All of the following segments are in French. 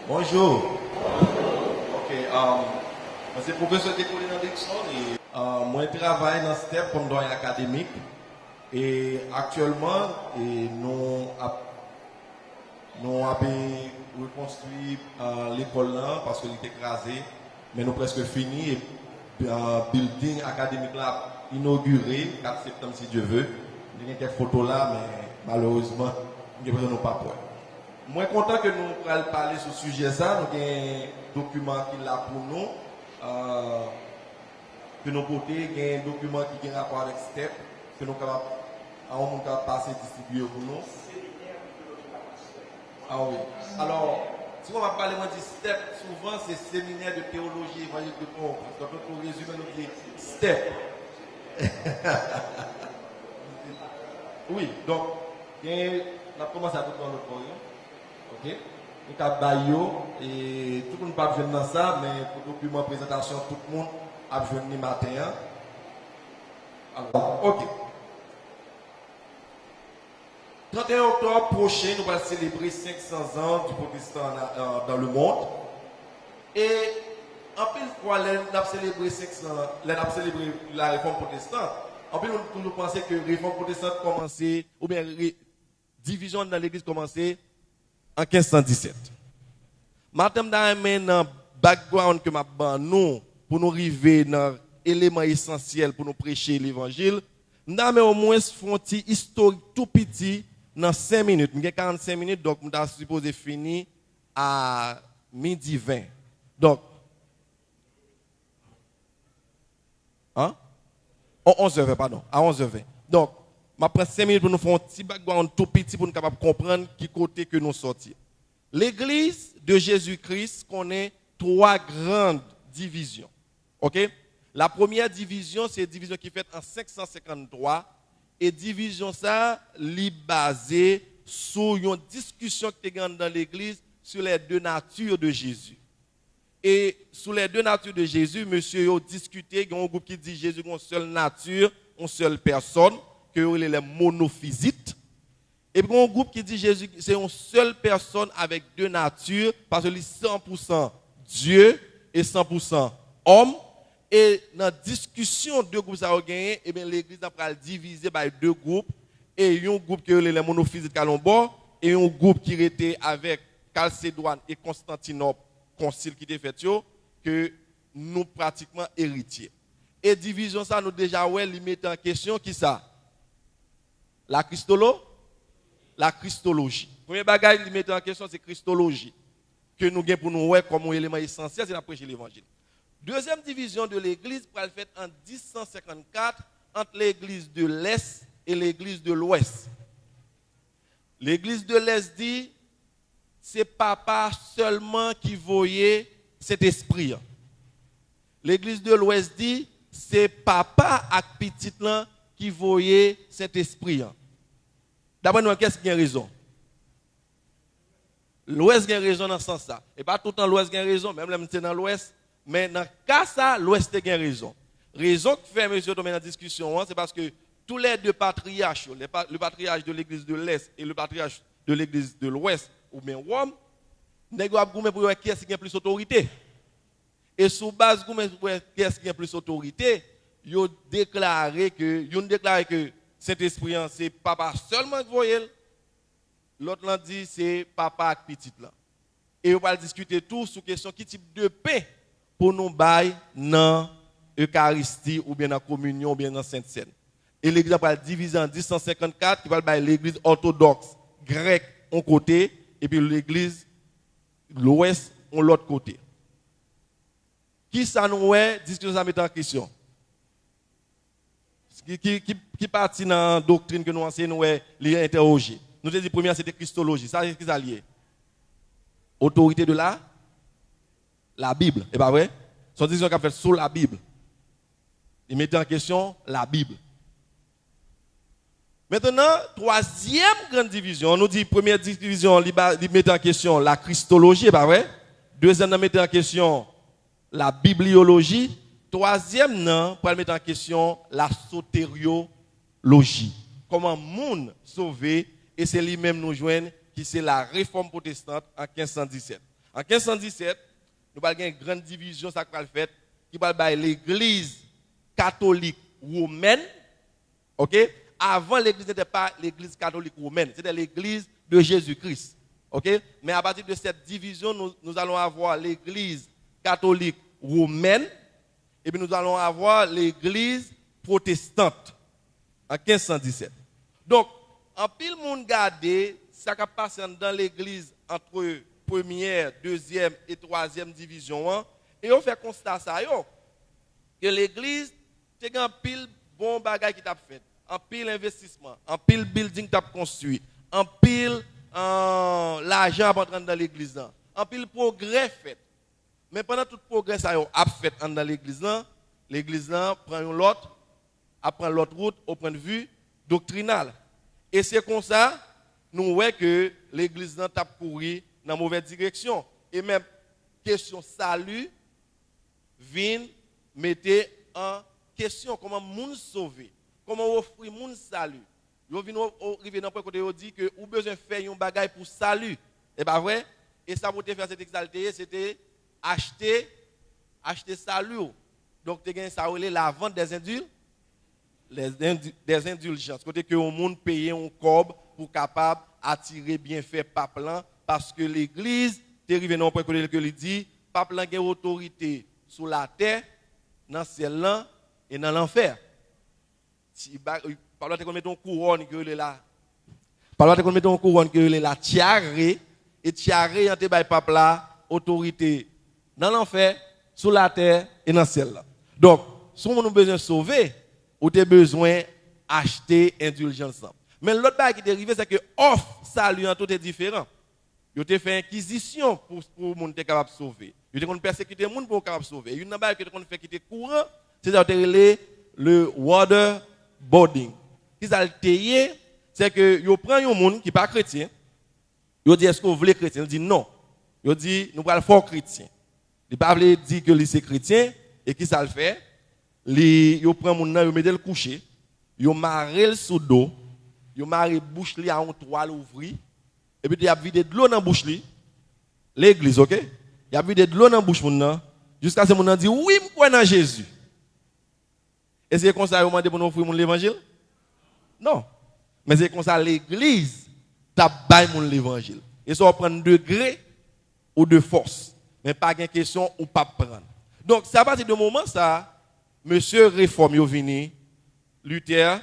Bonjour. Ok, c'est le professeur Décolin Dixon et moi je travaille dans STEP comme doyen académique et actuellement nous avons reconstruit l'école là parce qu'elle était écrasée, mais nous presque fini et building académique là inauguré 4 septembre si Dieu veut. Il y a quelques photos là, mais malheureusement, nous ne pas prêts. Moi, content que nous puissions parler sur ce sujet. Nous avons un document qui est là pour nous. Que nous portons, il y a un document qui a un rapport avec STEP. Que nous avons passé distribuer pour nous. Ah oui. Alors, si on va parler de STEP, souvent c'est séminaire de théologie évangélique de Paul. Donc, pour résumer, nous disons STEP. Oui, donc, on a commencé à tout dans le projet. Ok? Nous avons et tout le monde n'a pas besoin de ça, mais pour le document de présentation, tout le monde a besoin de matin. Alors, ok. 31 octobre prochain, nous allons célébrer 500 ans du protestant dans le monde. Et en plus, fois, nous avons célébré 500 ans, nous avons célébré la réforme protestante. En plus, nous pensons que la réforme protestante commençait, ou bien division dans l'église commençait en 1517. Madame Damen dans background que m'a nous pour nous arriver dans élément essentiel pour nous prêcher l'évangile, nous avons au moins font historique tout petit dans 5 minutes. Nous avons 45 minutes donc nous avons supposé finir à midi 20. Donc 11h20 pardon, à 11h20. Donc je prends 5 minutes pour nous faire un petit background tout petit pour nous capable comprendre qui côté que nous sortir. L'église de Jésus-Christ connaît 3 grandes divisions. OK? La première division, c'est une division qui est faite en 553 et division ça est basée sur une discussion qui est dans l'église sur les 2 natures de Jésus. Et sur les 2 natures de Jésus, monsieur a discuté, il y a un groupe qui dit Jésus a une seule nature, une seule personne, que les monophysites. Et puis, il y a un groupe qui dit Jésus, c'est une seule personne avec 2 natures, parce qu'il est 100% Dieu et 100% homme. Et dans la discussion, 2 groupes ont gagné, et bien l'église a divisé par 2 groupes. Et il y a un groupe qui est les monophysites Calombo, et un groupe qui était avec Chalcédoine et Constantinople, concile qui était fait, que nous pratiquement héritiers. Et division ça, nous déjà, ouais, li met en question qui ça? La Christologie. Premier bagage qui met en question, c'est Christologie. Que nous avons pour nous voir comme un élément essentiel, c'est la prêcher l'évangile. Deuxième division de l'église, pour elle faite en 1054 entre l'église de l'Est et l'église de l'Ouest. L'église de l'Est dit, c'est papa seulement qui voyait cet esprit. L'église de l'Ouest dit, c'est papa et petit là qui voyait cet esprit. D'après nous, qu'est-ce qui a raison? L'Ouest a raison dans ce sens-là. Et pas tout le temps l'Ouest a raison, même là, c'est dans l'Ouest. Mais dans le cas ça, l'Ouest a raison. Raison que fait monsieur dans la discussion, c'est parce que tous les 2 patriarches, le patriarche de l'église de l'Est et le patriarche de l'église de l'Ouest, ou bien Rome, négocier pour qui est-ce qui a plus d'autorité. Et sous base de qui est-ce qui a plus d'autorité, ils ont déclaré que cet esprit, c'est papa seulement qui voyait. L'autre l'a dit, c'est papa et petit là. Et on va discuter tout sur question qui type de paix pour nous bailler dans l'Eucharistie ou bien dans la communion ou bien dans la Sainte Seine. Et l'église va diviser en 1054 qui va bailler l'église orthodoxe grecque en côté et puis l'église l'ouest en l'autre côté. Qui ça nous est discussion ça met en question? Qui partit dans la doctrine que nous enseignons, nous est interroger. Nous avons dit première c'était Christologie. Ça c'est qui ça lié? Autorité de la Bible. Et pas vrai? Son décision qu'a fait sur la Bible. Il mettait en question la Bible. Maintenant, troisième grande division, on nous dit première division, il mettait en question la Christologie, pas vrai? Deuxième, il mettait en question la bibliologie. Troisième, pour mettre en question la sotériologie. Comment monde sauver, et c'est lui-même nous joindre, qui c'est la réforme protestante en 1517. En 1517, nous avons une grande division ça va le fait qui va faire l'église catholique romaine. OK? Avant l'église n'était pas l'église catholique romaine, c'était l'église de Jésus-Christ. OK? Mais à partir de cette division, nous allons avoir l'église catholique romaine et puis nous allons avoir l'église protestante en 1517. Donc, en pile monde garder ça qui passe dans l'église entre première, deuxième et troisième division hein, et on fait constat ça yo, que l'église c'est un pile bon bagage qui t'a fait, un pile investissement, un pile building t'a construit, un pile l'argent à entrer dans l'église là, un pile progrès fait. Mais pendant tout progrès ça a fait dans l'église là prend une l'autre, apprend l'autre route au point de vue doctrinal. Et c'est comme ça nous voyons que l'église là t'a couru dans la mauvaise direction. Et même question salut vient mettre en question comment moun sauver, comment offrir moun salut. Yo vinn arriver dans point côté yo dit que ou besoin faire un bagage pour salut. Et pas vrai? Et ça pour te faire cet exalté, c'était acheter salut. Donc tu gagnes ça la vente des indulgences. Côté que au monde payer un corps pour capable attirer bienfait pape là parce que l'église est arrivé dans point côté que il dit pape là a autorité sur la terre, dans le ciel là et dans l'enfer. Si parle te mettre une couronne que est là. Parle te mettre une couronne que est là tiare et tiare en te bail pape là autorité dans l'enfer, sur la terre et dans le ciel là. Donc, si on a besoin de sauver, ou tu as besoin d'acheter indulgence. Mais l'autre chose qui est arrivé, c'est que offre salut en tout est différent. Ils ont fait inquisition pour les gens capable de sauver. Ils ont persécuté les gens pour capable de sauver. Une chose qui ont fait quitter courant, c'est le waterboarding. Ce qu'ils ont c'est que ils prennent un monde qui n'est pas chrétien. Ils disent est-ce que vous voulez chrétien? Ils disent non. Ils disent nous allons faire chrétien. Ils ne peuvent pas dire que c'est chrétien et qui ça le fait? Ils prennent mon nom, ils mettent le coucher, ils marrent le sous dos, ils marrent la bouche à un toile ouvri, et puis ils ont vidé de l'eau dans la bouche, l'église, ok? Ils ont vidé de l'eau dans la bouche, jusqu'à ce que mon dit oui, je crois dans Jésus. Et c'est comme ça qu'ils ont demandé pour nous offrir l'évangile? Non. Mais c'est comme ça l'église t'a baillé l'évangile. Et ça va prendre degré ou de force. Mais pas de question ou pas prendre. Donc, c'est à partir de moment ça, monsieur réforme est venu, Luther,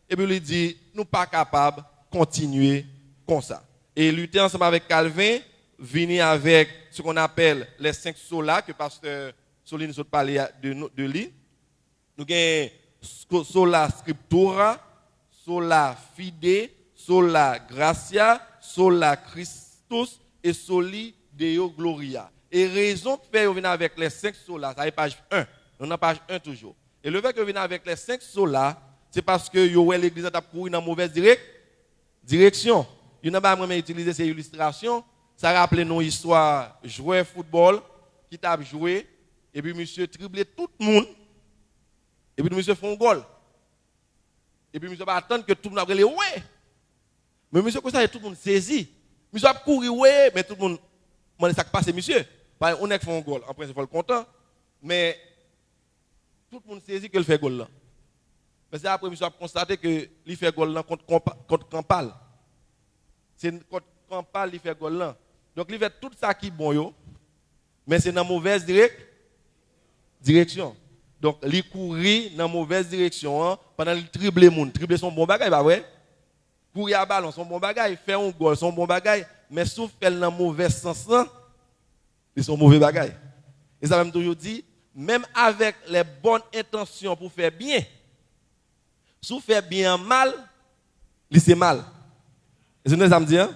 et puis il dit, nous pas capables de continuer comme ça. Et Luther, ensemble avec Calvin, venu avec ce qu'on appelle les 5 solas, que pasteur Soline nous a parlé de lui. Nous avons sola scriptura, sola fide, sola gratia, sola Christus et soli Deo gloria. Et raison de faire venir avec les 5 solas, ça est page 1. On a page 1 toujours. Et le fait que venir avec les 5 solas, c'est parce que l'église a couru dans la mauvaise direction. Il n'a pas même utilisé ces illustrations. Ça rappelle nos histoires joueur football qui t'a joué et puis monsieur triplé tout le monde. Et puis monsieur fait un goal. Et puis monsieur va attendre que tout le monde a ouais. Mais monsieur comme ça tout le monde saisi. Monsieur a couru ouais, mais tout le monde demande ça qui passe monsieur. On est fait un goal, en principe il faut le content. Mais tout le monde saisit qu'il fait goal là. Mais c'est après monsieur a constaté que il fait goal là contre Campal. C'est contre Campal il fait goal là. Donc il fait tout ça qui est bon yo, mais c'est dans la mauvaise direction. Donc il courir dans la mauvaise direction hein, pendant il dribble monde. Dribbler son bon bagage pas vrai? Courir à ballon son bon bagage, faire un goal son bon bagage, mais sauf faire dans le mauvais sens là, c'est son mauvais bagage. Et ça même toujours dit même avec les bonnes intentions pour faire bien, si vous faites bien mal, c'est mal. Et c'est ça me dit, hein?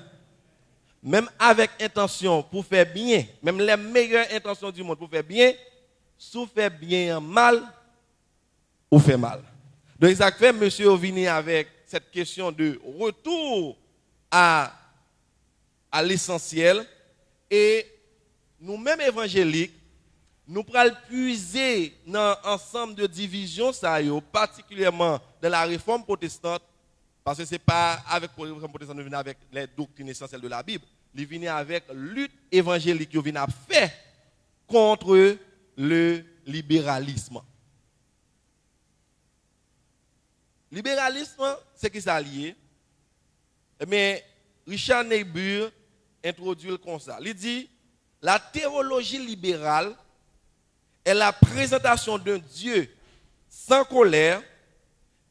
Même avec intention pour faire bien, même les meilleures intentions du monde pour faire bien, si vous faites bien mal, vous faites mal. Donc ça fait monsieur venu avec cette question de retour à l'essentiel et nous-mêmes évangéliques, nous pourrons puiser dans l'ensemble de divisions, particulièrement dans la réforme protestante, parce que ce n'est pas avec la réforme protestante nous venons avec les doctrines essentielles de la Bible, il vient avec lutte évangélique, il vient faire contre le libéralisme. Libéralisme, c'est qui ça lié? Mais Richard Niebuhr introduit le comme ça. Il dit, la théologie libérale est la présentation d'un Dieu sans colère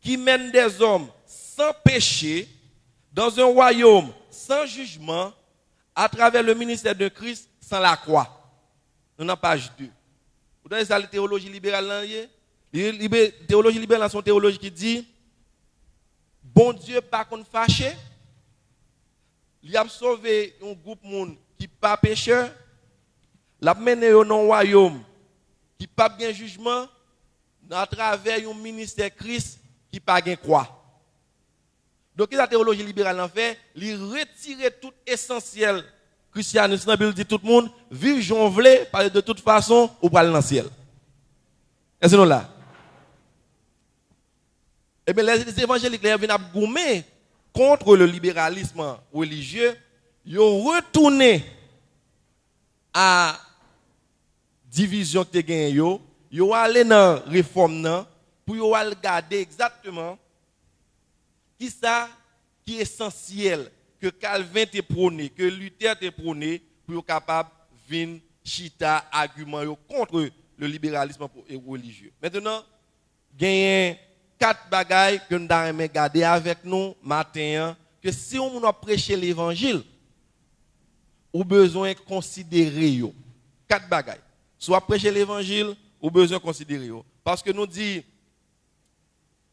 qui mène des hommes sans péché dans un royaume sans jugement à travers le ministère de Christ sans la croix. Nous avons page 2. Vous voyez ça, la théologie libérale là? La théologie libérale, c'est une théologie qui dit bon Dieu pas qu'on fâché. Il a sauvé un groupe monde qui pas pécheur. L'a mené au non royaume qui pas bien jugement à travers un ministère Christ qui pas bien croix. Donc la théologie libérale en fait, il retire tout essentiel christianisme, il dit tout le monde vive jonvler parce que de toute façon ou pas dans le ciel. Est-ce que nous là? Eh bien les évangéliques viennent à gommer contre le libéralisme religieux, ils ont retourné à division que tu as, ils ont allé dans la réforme pour regarder exactement qui ça qui est essentiel que Calvin te prôné, que Luther te prôné pour être capable de venir chita argument contre le libéralisme religieux. Maintenant, il y a 4 bagailles que nous devons regarder avec nous matin que si on a prêché l'évangile, ou besoin de considérer 4 bagailles. Soit prêcher l'évangile ou besoin de considérer. Parce que nous dit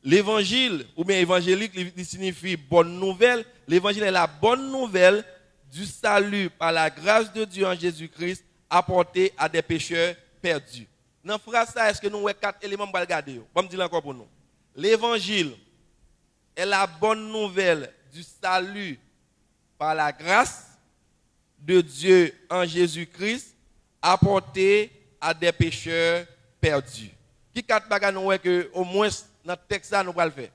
l'évangile ou bien évangélique il signifie bonne nouvelle. L'évangile est la bonne nouvelle du salut par la grâce de Dieu en Jésus-Christ apporté à des pécheurs perdus. Dans la phrase ça, est-ce que nous avons 4 éléments pour regarder? On me dire encore pour nous. L'évangile est la bonne nouvelle du salut par la grâce de Dieu en Jésus-Christ apporté à des pécheurs perdus. Qui 4 bagages nous voyons que au moins dans le texte ça nous va le faire.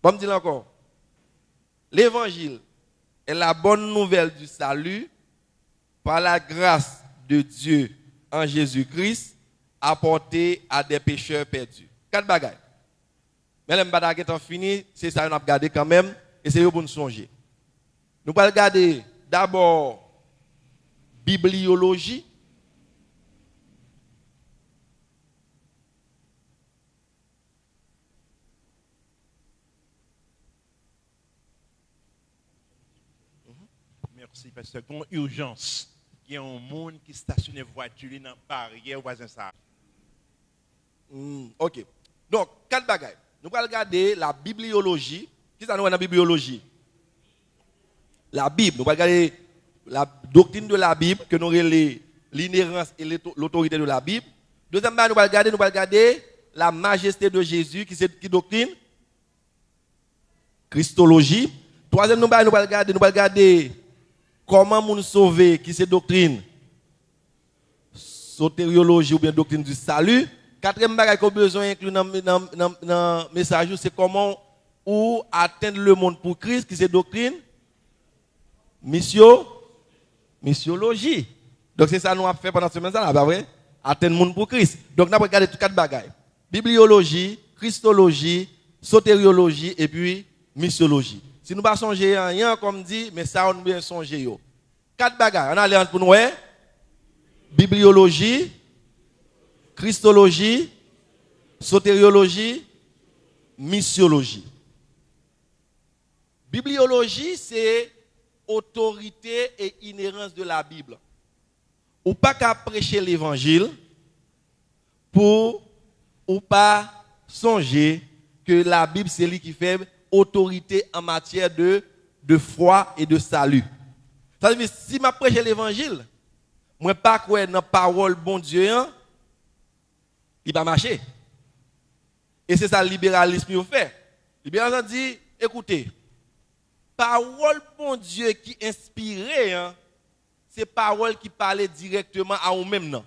Bon me dire encore. L'évangile est la bonne nouvelle du salut par la grâce de Dieu en Jésus-Christ apporté à des pécheurs perdus. 4 bagages. Mais les bagages sont finis, c'est ça qu'on a regardé quand même et c'est pour nous songer. Nous allons regarder d'abord bibliologie. Merci, parce que une urgence. Il y a un monde qui stationne voiture dans la barrière voisin ça. OK. Donc, 4 bagages. Nous allons regarder la bibliologie. Qui ça nous dans la bibliologie? La Bible. Nous allons regarder la doctrine de la Bible, que nous avons l'inhérence et l'autorité de la Bible. Deuxième bagaille, nous allons regarder la majesté de Jésus, qui doctrine? Christologie. Troisième, nous allons regarder comment nous sauver, qui c'est doctrine? Sotériologie ou bien doctrine du salut. Quatrième bagage qu'on a besoin d'inclure dans le message, c'est comment ou atteindre le monde pour Christ, qui c'est doctrine? Missiologie. Donc c'est ça que nous avons fait pendant ce semaine, là, pas vrai? Atteindre le monde pour Christ. Donc nous avons regardé toutes 4 bagages. Bibliologie, Christologie, sotériologie et puis missiologie. Si nous ne pas songer à rien, comme dit, mais ça, on doit bien songer. 4 bagages. On a alliance pour nous, hein? Bibliologie, Christologie, sotériologie, missiologie. Bibliologie, c'est autorité et inhérence de la Bible. Ou pas qu'à prêcher l'évangile pour ou pas songer que la Bible, c'est lui qui fait autorité en matière de foi et de salut. Ça veut dire, si je prêche l'évangile, moi pas quoi dans la parole bon Dieu, il va marcher. Et c'est ça le libéralisme qu'il fait. Le libéralisme dit, écoutez, parole bon Dieu qui inspirée, c'est parole qui parlait directement à vous-même. Non?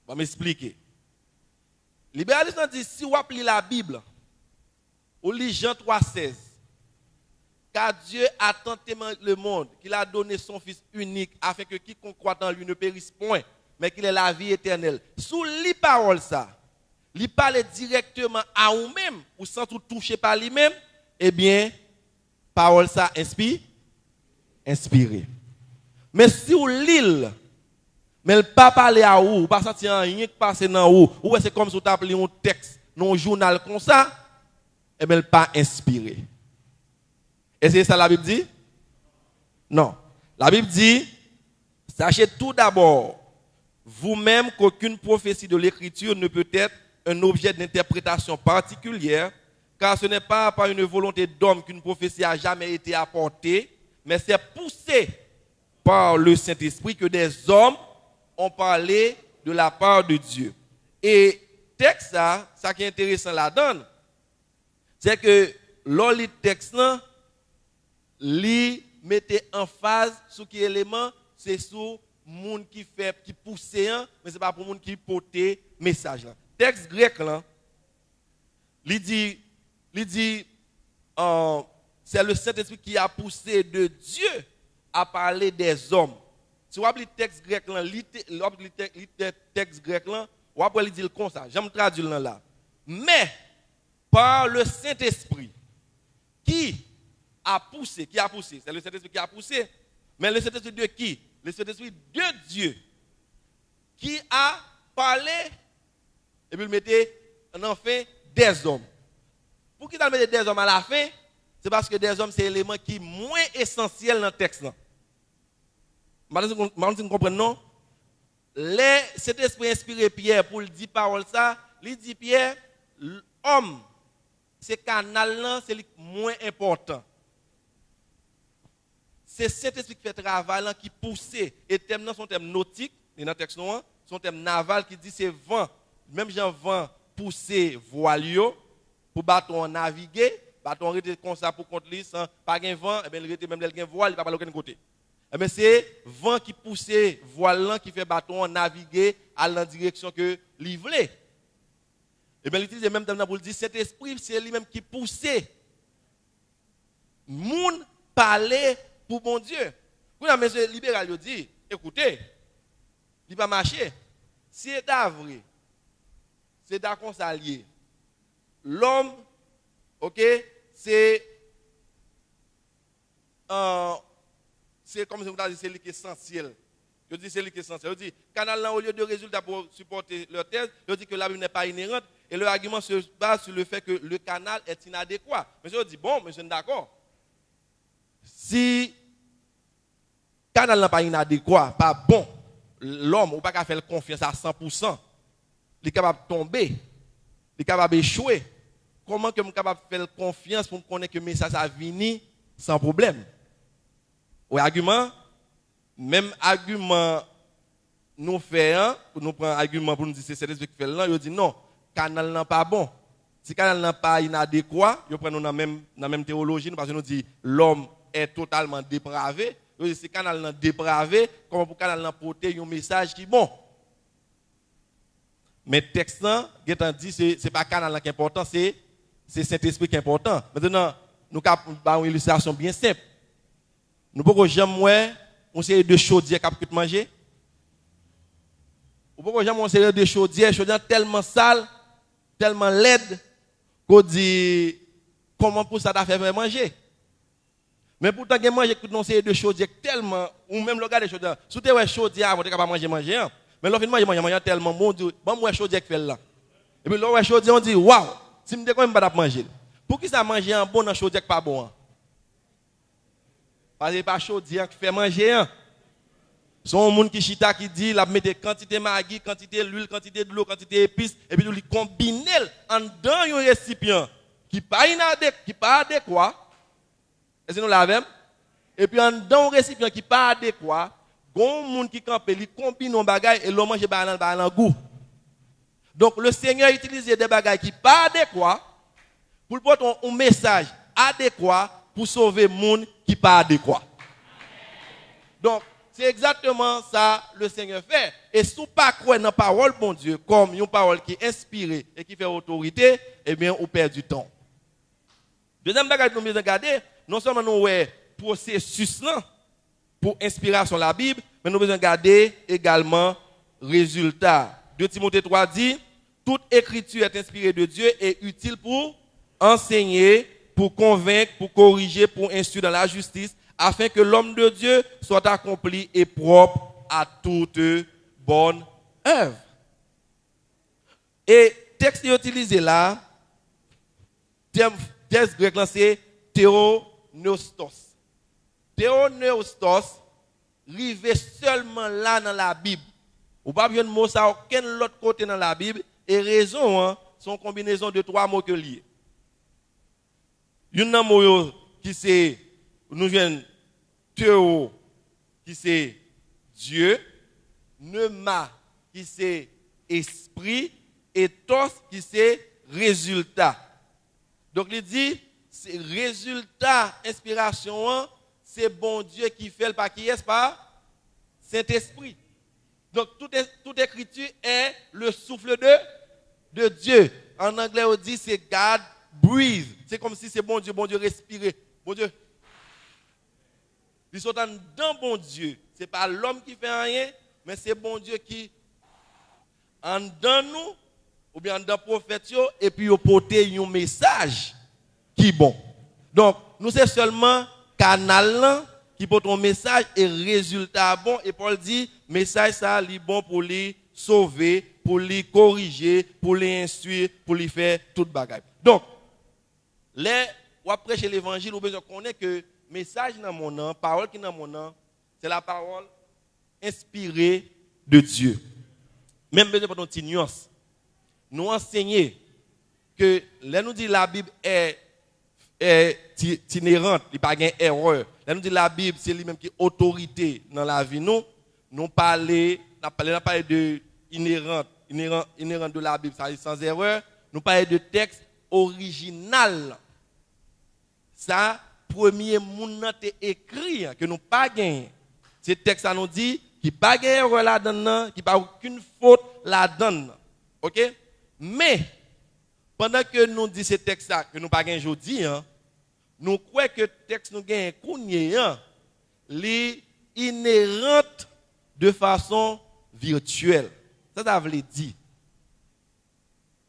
Je vais m'expliquer. Le libéralisme dit, si vous appelez la Bible, ou lit Jean 3,16, car Dieu a tant aimé le monde qu'il a donné son Fils unique afin que quiconque croit en lui ne périsse point, mais qu'il ait la vie éternelle. Sous les paroles ça, il parle directement à vous-même ou sans tout toucher par lui-même, eh bien, parole ça inspiré. Mais si vous lisez, mais le pas parler à vous, pas sentir rien qui passe dans vous, ou c'est comme si vous appelez un texte dans un journal comme ça, eh bien, le pas inspiré. Et c'est ça la Bible dit? Non. La Bible dit, sachez tout d'abord, vous-même qu'aucune prophétie de l'Écriture ne peut être un objet d'interprétation particulière, car ce n'est pas par une volonté d'homme qu'une prophétie a jamais été apportée, mais c'est poussé par le Saint-Esprit que des hommes ont parlé de la part de Dieu. Et texte ça qui est intéressant là-dedans, c'est que lors du texte là, li mettait en phase sur quel élément, c'est sur monde qui fait qui poussait, mais c'est pas pour monde qui portait message là. Texte grec là, il dit c'est le Saint-Esprit qui a poussé de Dieu à parler des hommes. Si vous avez le texte grec là, le texte grec là, vous avez dit comme ça, j'aime traduire là. Mais par le Saint-Esprit qui a poussé, c'est le Saint-Esprit qui a poussé, mais le Saint-Esprit de qui? Le Saint-Esprit de Dieu qui a parlé et puis il mettait en fin des hommes. Pour qui il mettait des hommes à la fin? C'est parce que des hommes c'est l'élément qui est moins essentiel dans le texte là. Vous comprenez non? Cet esprit inspiré Pierre pour le dire parole ça, il dit Pierre, l'homme, ce canal là, c'est le moins important. C'est cet esprit qui fait travail là, qui pousse. Et thème là, son thème nautique, dans le texte noir, son thème naval qui dit c'est vent. Même Jean vent pousser voile pour bâton naviguer, bâton rester comme ça pour contre lui sans pas gain vent, et bien il rester même le voile, il va pas aucun côté. Et bien c'est vent qui pousse voile là qui fait bâton naviguer à la direction que lui voulait. Et bien il utilise même thème pour le dire cet esprit c'est lui-même qui pousse moun parler pour bon Dieu. Quand le monsieur libéral dit, écoutez, il va marcher. Si c'est vrai, c'est d'accord ça lié. L'homme, ok, c'est comme si vous avez dit, c'est essentiel. Je dis c'est essentiel. Je dis, canal là, au lieu de résultats pour supporter leur thèse, je dis que la Bible n'est pas inhérente et leur argument se base sur le fait que le canal est inadéquat. Monsieur dit, bon, monsieur est d'accord. Si le canal n'est pas inadéquat, pas bon, l'homme ou pas qu'à faire confiance à 100%, il est capable de tomber, il est capable d'échouer. Comment que je suis capable de faire confiance pour me connaître que le message a venu sans problème? Ou argument, même argument nous faisons, nous prenons argument pour nous dire que c'est cet esprit qui fait là, il dit non, le canal n'est pas bon. Si le canal n'est pas inadéquat, nous prenons dans la même théologie, parce que nous disons l'homme est totalement dépravé. Si le canal est dépravé, comment pour le canal porter un message qui est bon? Mais le texte, dit ce n'est pas le canal qui est important, c'est cet esprit qui est important. Maintenant, nous avons une illustration bien simple. Nous ne pouvons jamais on série de chaudières qui peut manger. Nous ne pouvons jamais on série de chaudières tellement sales, tellement laides, qu'on dit comment pour ça t'a fait manger. Mais pourtant, il y a manger une série de chaudières tellement, ou même le gars de chaudières, si tu es chaudière, vous n'êtes pas manger. Mais l'on fait manger tellement bon, Dieu, bon, moi chaudière qui fait là. Et puis l'on chaudière, on dit, waouh, si je ne peux pas manger. Pour qui ça manger un bon dans chaudière qui pas bon? Parce que ce n'est pas chaudière qui fait manger. Son monde qui chita qui dit, il a mis quantité de maggi, quantité d'huile, quantité de l'eau, quantité d'épices, et puis il combine en dans un récipient qui n'est pas adéquat. Est-ce que nous l'avons? Et puis en dans un récipient qui n'est pas adéquat, il y a un monde qui campe, il combine un bagage et l'on mange dans goût. Donc le Seigneur utilise des bagages qui ne sont pas adéquats pour porter un message adéquat pour sauver le monde qui n'est pas adéquat. Donc, c'est exactement ça le Seigneur fait. Et si vous ne pas croire dans la parole de Dieu comme une parole qui est inspirée et qui fait autorité, eh bien, on perd du temps. Deuxième bagage que nous devons regarder, non seulement nous ouais processus là pour inspiration la Bible, mais nous avons besoin de garder également résultat. 2 Timothée 3 dit, toute écriture est inspirée de Dieu et utile pour enseigner, pour convaincre, pour corriger, pour instruire dans la justice, afin que l'homme de Dieu soit accompli et propre à toute bonne œuvre. Et texte utilisé là, texte grec là c'est théoneustos. Théoneustos rive seulement là dans la Bible. Ou pas besoin de mot ça aucun autre côté dans la Bible et raison hein, sont combinaison de 3 mots que liés. Une mot qui c'est nous vient théo qui c'est Dieu, pneuma qui c'est esprit et tos qui c'est résultat. Donc il dit c'est résultat inspiration c'est bon Dieu qui fait le pas qui est pas Saint-Esprit. Donc toute écriture est le souffle de Dieu. En anglais on dit c'est God breathe. C'est comme si c'est bon Dieu respirer. Bon Dieu. Ils sont dans bon Dieu. Ce n'est pas l'homme qui fait rien, mais c'est bon Dieu qui en dans nous ou bien dans prophète et puis il porte un message qui est bon. Donc nous c'est seulement canal qui porte un message et résultat bon et Paul dit message ça est bon pour les sauver, pour les corriger, pour les instruire, pour les faire toute bagaille. Donc les ou prêcher l'évangile ou besoin connaître que message dans mon nom, parole qui dans mon nom, c'est la parole inspirée de Dieu. Même besoin pour une petite nuance. Nous enseigner que là nous dit la Bible est inhérente, il n'y a pas de erreur. Là nous dit la Bible c'est lui-même qui est autorité dans la vie nous parler de inhérente de la Bible, ça sans erreur, nous parler de texte original. Ça premier monde n'a écrit que nous pas gagné. Ce texte ça nous dit qui pas gagné erreur là-dedans, qui pas aucune faute là-dedans. OK? Mais pendant que nous dit ce texte là que nous pas gagné aujourd'hui nous croyons que le texte nous gagne kounye li inhérente de façon virtuelle. Ça veut dire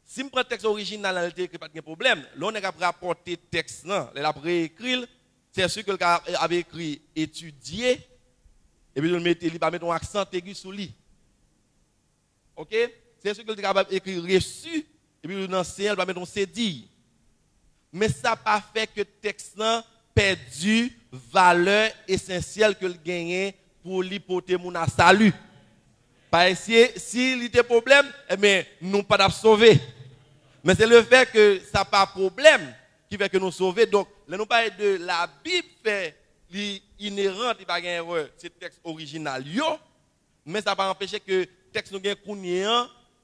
si je prends le texte original, il n'y a pas de problème. Là, on a rapporté le texte, il a réécrit, c'est sûr qu'il avait écrit étudier, et puis il va mettre un accent aigu sur lui. Ok? C'est sûr qu'il a écrit reçu, et puis l'enseignant va mettre un cédille. Mais ça n'a pas fait que le texte n'a perdu valeur essentielle que le gagne pour l'hypothèse à salut. Parce que s'il y a des problèmes, eh bien, nous pas d'à sauver. Mais c'est le fait que ça n'a pas de problème qui fait que nous sauver. Donc, là, nous parlons de la Bible fait l'inhérente, il n'y a pas d'erreur, c'est le texte original. Mais ça ne va pas empêcher que le texte nous gagne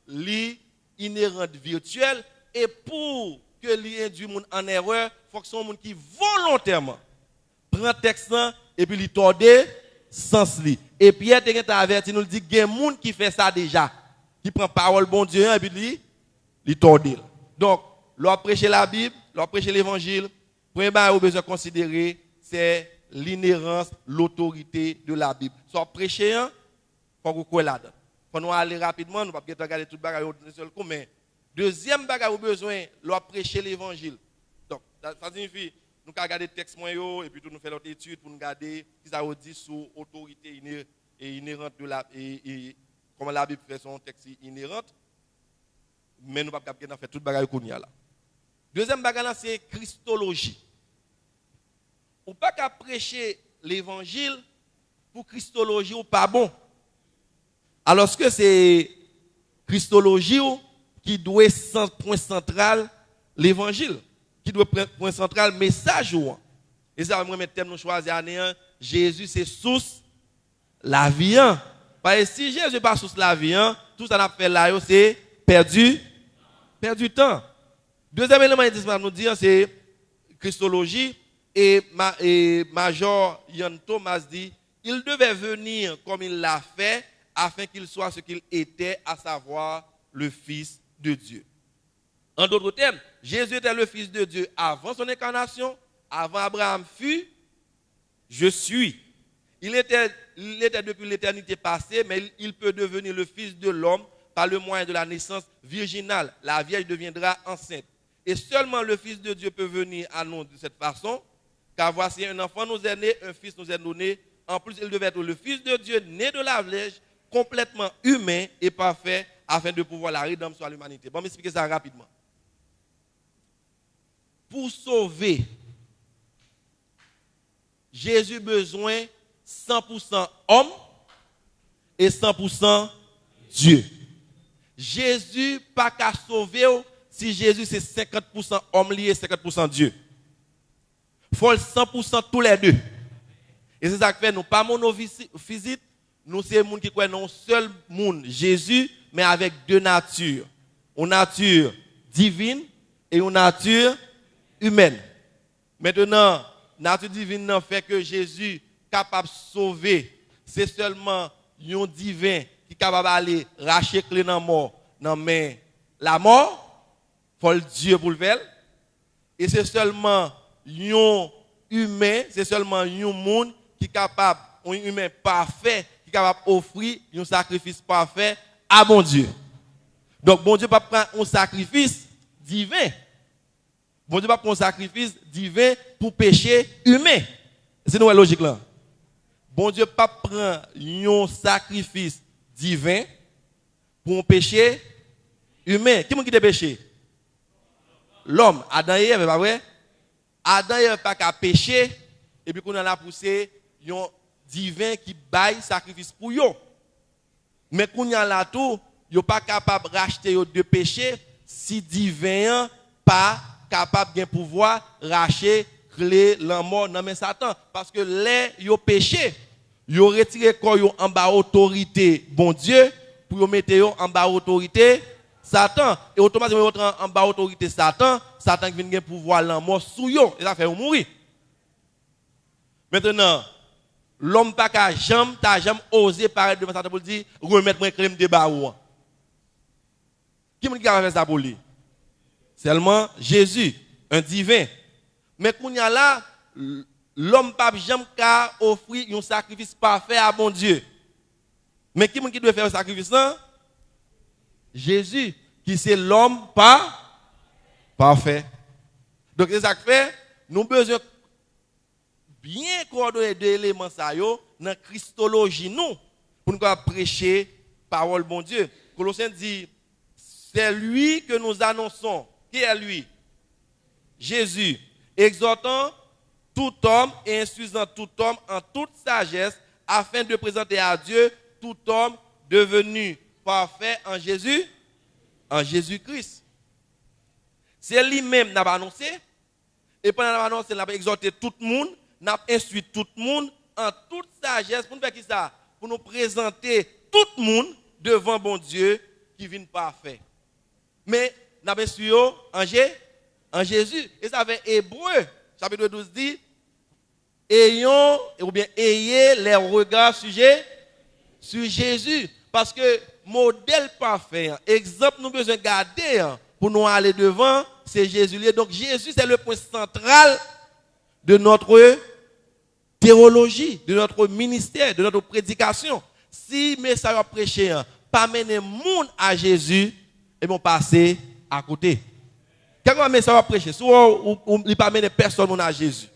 l'inhérente virtuelle. Et pour que l'induit en erreur, il faut que ce soit un monde qui volontairement prend le texte et puis il tord sens li. Et Pierre t'a averti nous dit qu'il y a des gens qui fait ça déjà, qui prend parole bon Dieu et puis il tord. Donc, l'on prêcher la Bible, l'on prêcher l'évangile, premier chose qu'on besoin considérer c'est l'inhérence, l'autorité de la Bible. Soit prêcher faut qu'on croit là-dedans. Faut nous aller rapidement, nous pas regarder tout bagaille d'un seul coup mais deuxième bagaille qu'on besoin l'on prêcher l'évangile. Donc, ça signifie nous avons regardé le texte et puis nous faisons notre étude pour nous regarder ce que ça dit sur l'autorité inhérente de la et comment la Bible fait son texte inhérente. Mais nous ne pouvons pas faire toute bagaille qu'on y a là. Deuxième bagaille c'est Christologie. On ne peut pas prêcher l'évangile pour Christologie ou pas bon. Alors que c'est Christologie qui doit être point central l'évangile. Qui doit prendre point central message. Et ça, moi, mes thèmes, nous choisissons année Jésus, c'est source la vie. Parce que si Jésus n'est pas source la vie, tout ça n'a fait là, c'est perdu temps. Deuxième élément que nous dire, c'est Christologie. Et Major Yann Thomas dit, il devait venir comme il l'a fait, afin qu'il soit ce qu'il était, à savoir le Fils de Dieu. En d'autres termes, Jésus était le Fils de Dieu avant son incarnation avant Abraham fut, je suis. Il était depuis l'éternité passée, mais il peut devenir le fils de l'homme par le moyen de la naissance virginale. La Vierge deviendra enceinte. Et seulement le Fils de Dieu peut venir à nous de cette façon, car voici un enfant nous est né, un fils nous est donné. En plus, il devait être le Fils de Dieu, né de la Vierge, complètement humain et parfait, afin de pouvoir la rédemption à l'humanité. Bon, m'expliquer ça rapidement. Pour sauver, Jésus a besoin 100% homme et 100% Dieu. Jésus pas qu'à sauver si Jésus c'est 50% homme lié et 50% Dieu. Il faut 100% tous les deux. Et c'est ça que fait nous pas monophysites, nous c'est monde qui croit non seul monde Jésus mais avec deux natures. Une nature divine et une nature humaine. Maintenant, nature divine fait que Jésus capable de sauver, c'est seulement un divin qui est capable d'aller racheter clé dans la mort. Non mais la mort, faut le Dieu pour le faire. Et c'est seulement un humain, c'est seulement un monde qui est capable, un humain parfait, qui est capable d'offrir un sacrifice parfait à bon Dieu. Donc bon Dieu ne peut pas prendre un sacrifice divin. Bon Dieu ne peut pas prendre un sacrifice divin pour péché humain. C'est nous la logique là. Bon Dieu ne peut pas prendre un sacrifice divin pour un péché humain. Qui est-ce qui a péché? L'homme. Adam et Ève, pas vrai? Adam et Ève pas qu'à pécher et puis qu'on a poussé un divin qui baille sacrifice pour eux. Mais qu'on y a là tout, yo pas capable de racheter de péché si divin pas capable de pouvoir racheter clé la mort dans Satan parce que les yo péché, yo retiré corps yo en bas autorité bon Dieu pour yo mettre yo en bas autorité Satan et automatiquement en bas autorité Satan qui vient pouvoir la mort sous yo et ça fait mourir. Maintenant l'homme pas qu'à jamais osé paraître devant Satan pour dire remettre moi crème de barou. Qui m'a fait ça pour lui? Seulement Jésus, un divin. Mais qu'on y a là, l'homme pas jamais qu'à offrir un sacrifice parfait à bon Dieu. Mais qui doit faire un sacrifice là? Jésus, qui c'est l'homme pas parfait. Donc c'est ça que fait, nous avons besoin bien coordonner deux éléments ça yo dans Christologie nous pour nous prêcher parole bon Dieu. Colossiens dit c'est lui que nous annonçons. Qui est lui? Jésus, exhortant tout homme et instruisant tout homme en toute sagesse afin de présenter à Dieu tout homme devenu parfait en Jésus-Christ. C'est lui-même qui n'a pas annoncé et pendant qu'il a annoncé, il a exhorté tout le monde, il a instruit tout le monde en toute sagesse pour nous faire qui ça? Pour nous présenter tout le monde devant bon Dieu qui vient parfait. Mais nous avons instruit en Jésus. Et ça fait Hébreu, chapitre 12 dit, ayez les regards sur Jésus. Parce que modèle parfait, exemple nous besoin garder pour nous aller devant, c'est Jésus. Donc Jésus c'est le point central de notre théologie, de notre ministère, de notre prédication. Si message à prêcher, pas mener monde à Jésus, et vont passer à côté. Quel message à prêcher? Soit il ne pas mener personne à Jésus.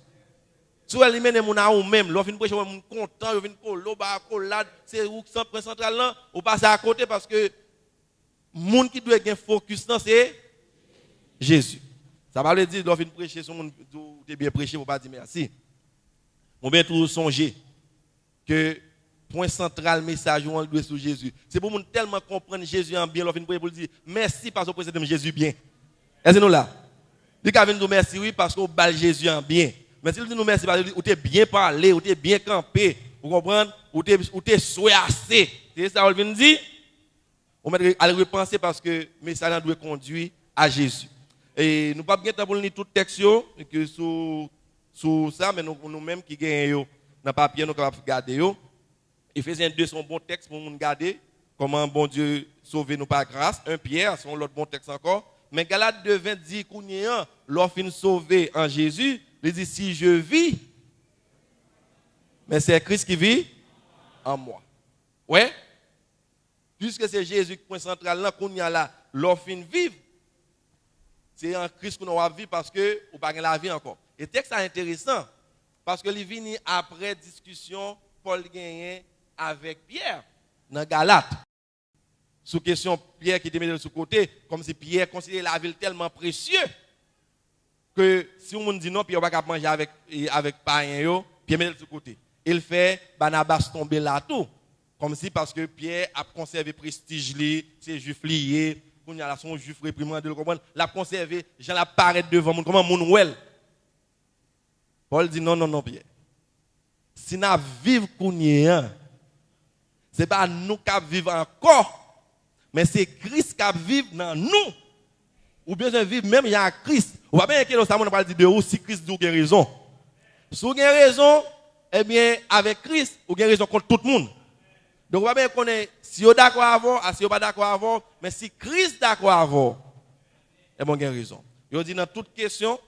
Soit il mène mon à même. Lorsqu'il prêche, on est content, il vient collade, c'est où le central là, on passe à côté parce que le monde qui doit être focus c'est Jésus. Ça va le dire lorsqu'il prêche, son monde tu bien prêché, on va pas dire merci. On bien tout songer que point central message on doit sur Jésus. C'est pour nous tellement comprendre Jésus en bien lorsqu'il pour dire merci parce que vous présentez Jésus bien. Est-ce que nous là? Il a nous merci oui parce qu'on bat Jésus en bien. Mais s'il dit nous merci parce que vous êtes bien parlé, vous êtes bien campé, vous comprenez? Vous êtes soyassé. C'est ça qu'on vient dire. On va aller repenser parce que le message doit conduire à Jésus. Et nous pas bien temps pour lire tout texte que sur ça mais nous-mêmes qui gagnons dans papier nous capable garder yo. Éphésiens 2 sont bon texte pour nous garder comment bon Dieu sauver nous par grâce. 1 Pierre sont l'autre bon texte encore. Mais Galates 2:20 dit qu'on y a l'offre sauvé en Jésus, Il dit, si je vis, mais c'est Christ qui vit en moi. Ouais? Puisque c'est Jésus qui est le point central là, qu'on y a là, l'offre vivre. C'est en Christ qu'on va vivre parce que ou pas la vie encore. Et le texte est intéressant parce que il vient après discussion Paul gagné avec Pierre dans Galate. Sous question Pierre qui était mis de ce côté, comme si Pierre considérait la ville tellement précieuse que si on dit non, Pierre va pas manger avec païen, Pierre met de ce côté. Il fait Barnabas tomber là tout. Comme si parce que Pierre a conservé prestige, c'est juif lié, qu'on y a son juif réprimandé, le comprendre, l'a conservé, j'en apparaît devant mon comment mon well. Paul dit non Pierre. Si nous vivons qu'on y est, c'est pas nous qui vivons encore, mais c'est Christ qui vit dans nous. Ou bien je vis même il y a Christ. Ou pas bien que ça on parle de où si Christ dit qu'il a raison. Si vous avez raison, eh bien avec Christ, vous avez raison contre tout le monde. Donc, on va bien connaître si vous êtes d'accord avant, si vous n'êtes pas d'accord avant, mais si Christ est d'accord avant, eh bien, vous avez raison. Je dis dans toute question,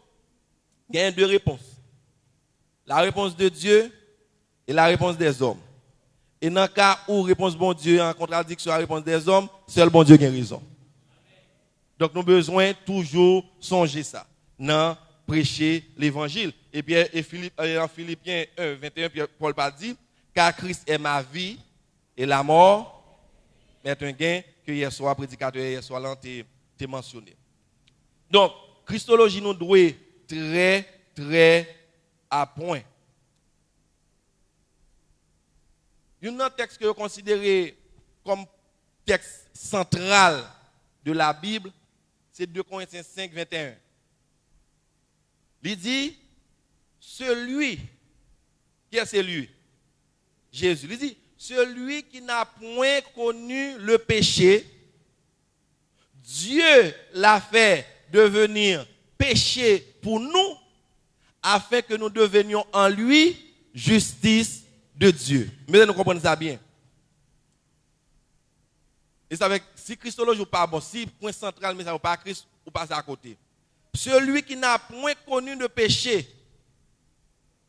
il y a deux réponses. La réponse de Dieu et la réponse des hommes. Et dans le cas où la réponse de bon Dieu est en contradiction avec la réponse des hommes, seul bon Dieu a raison. Donc, nous avons besoin toujours songer ça. Non, prêcher l'évangile. Et puis, en Philippiens 1, 21, Paul dit, car Christ est ma vie. Et la mort est un gain que hier soir, prédicateur, hier soir, là, t'es mentionné. Donc, Christologie nous doit très, très à point. Un autre texte que vous considérez comme texte central de la Bible, c'est 2 Corinthiens 5, 21. Il dit, celui, qui est celui? Jésus. Il dit, celui qui n'a point connu le péché, Dieu l'a fait devenir péché pour nous, afin que nous devenions en lui justice de Dieu. Mais nous comprenons ça bien. Et ça avec si Christologie ou pas bon, si point central mais ça ou pas Christ ou pas à côté. Celui qui n'a point connu le péché.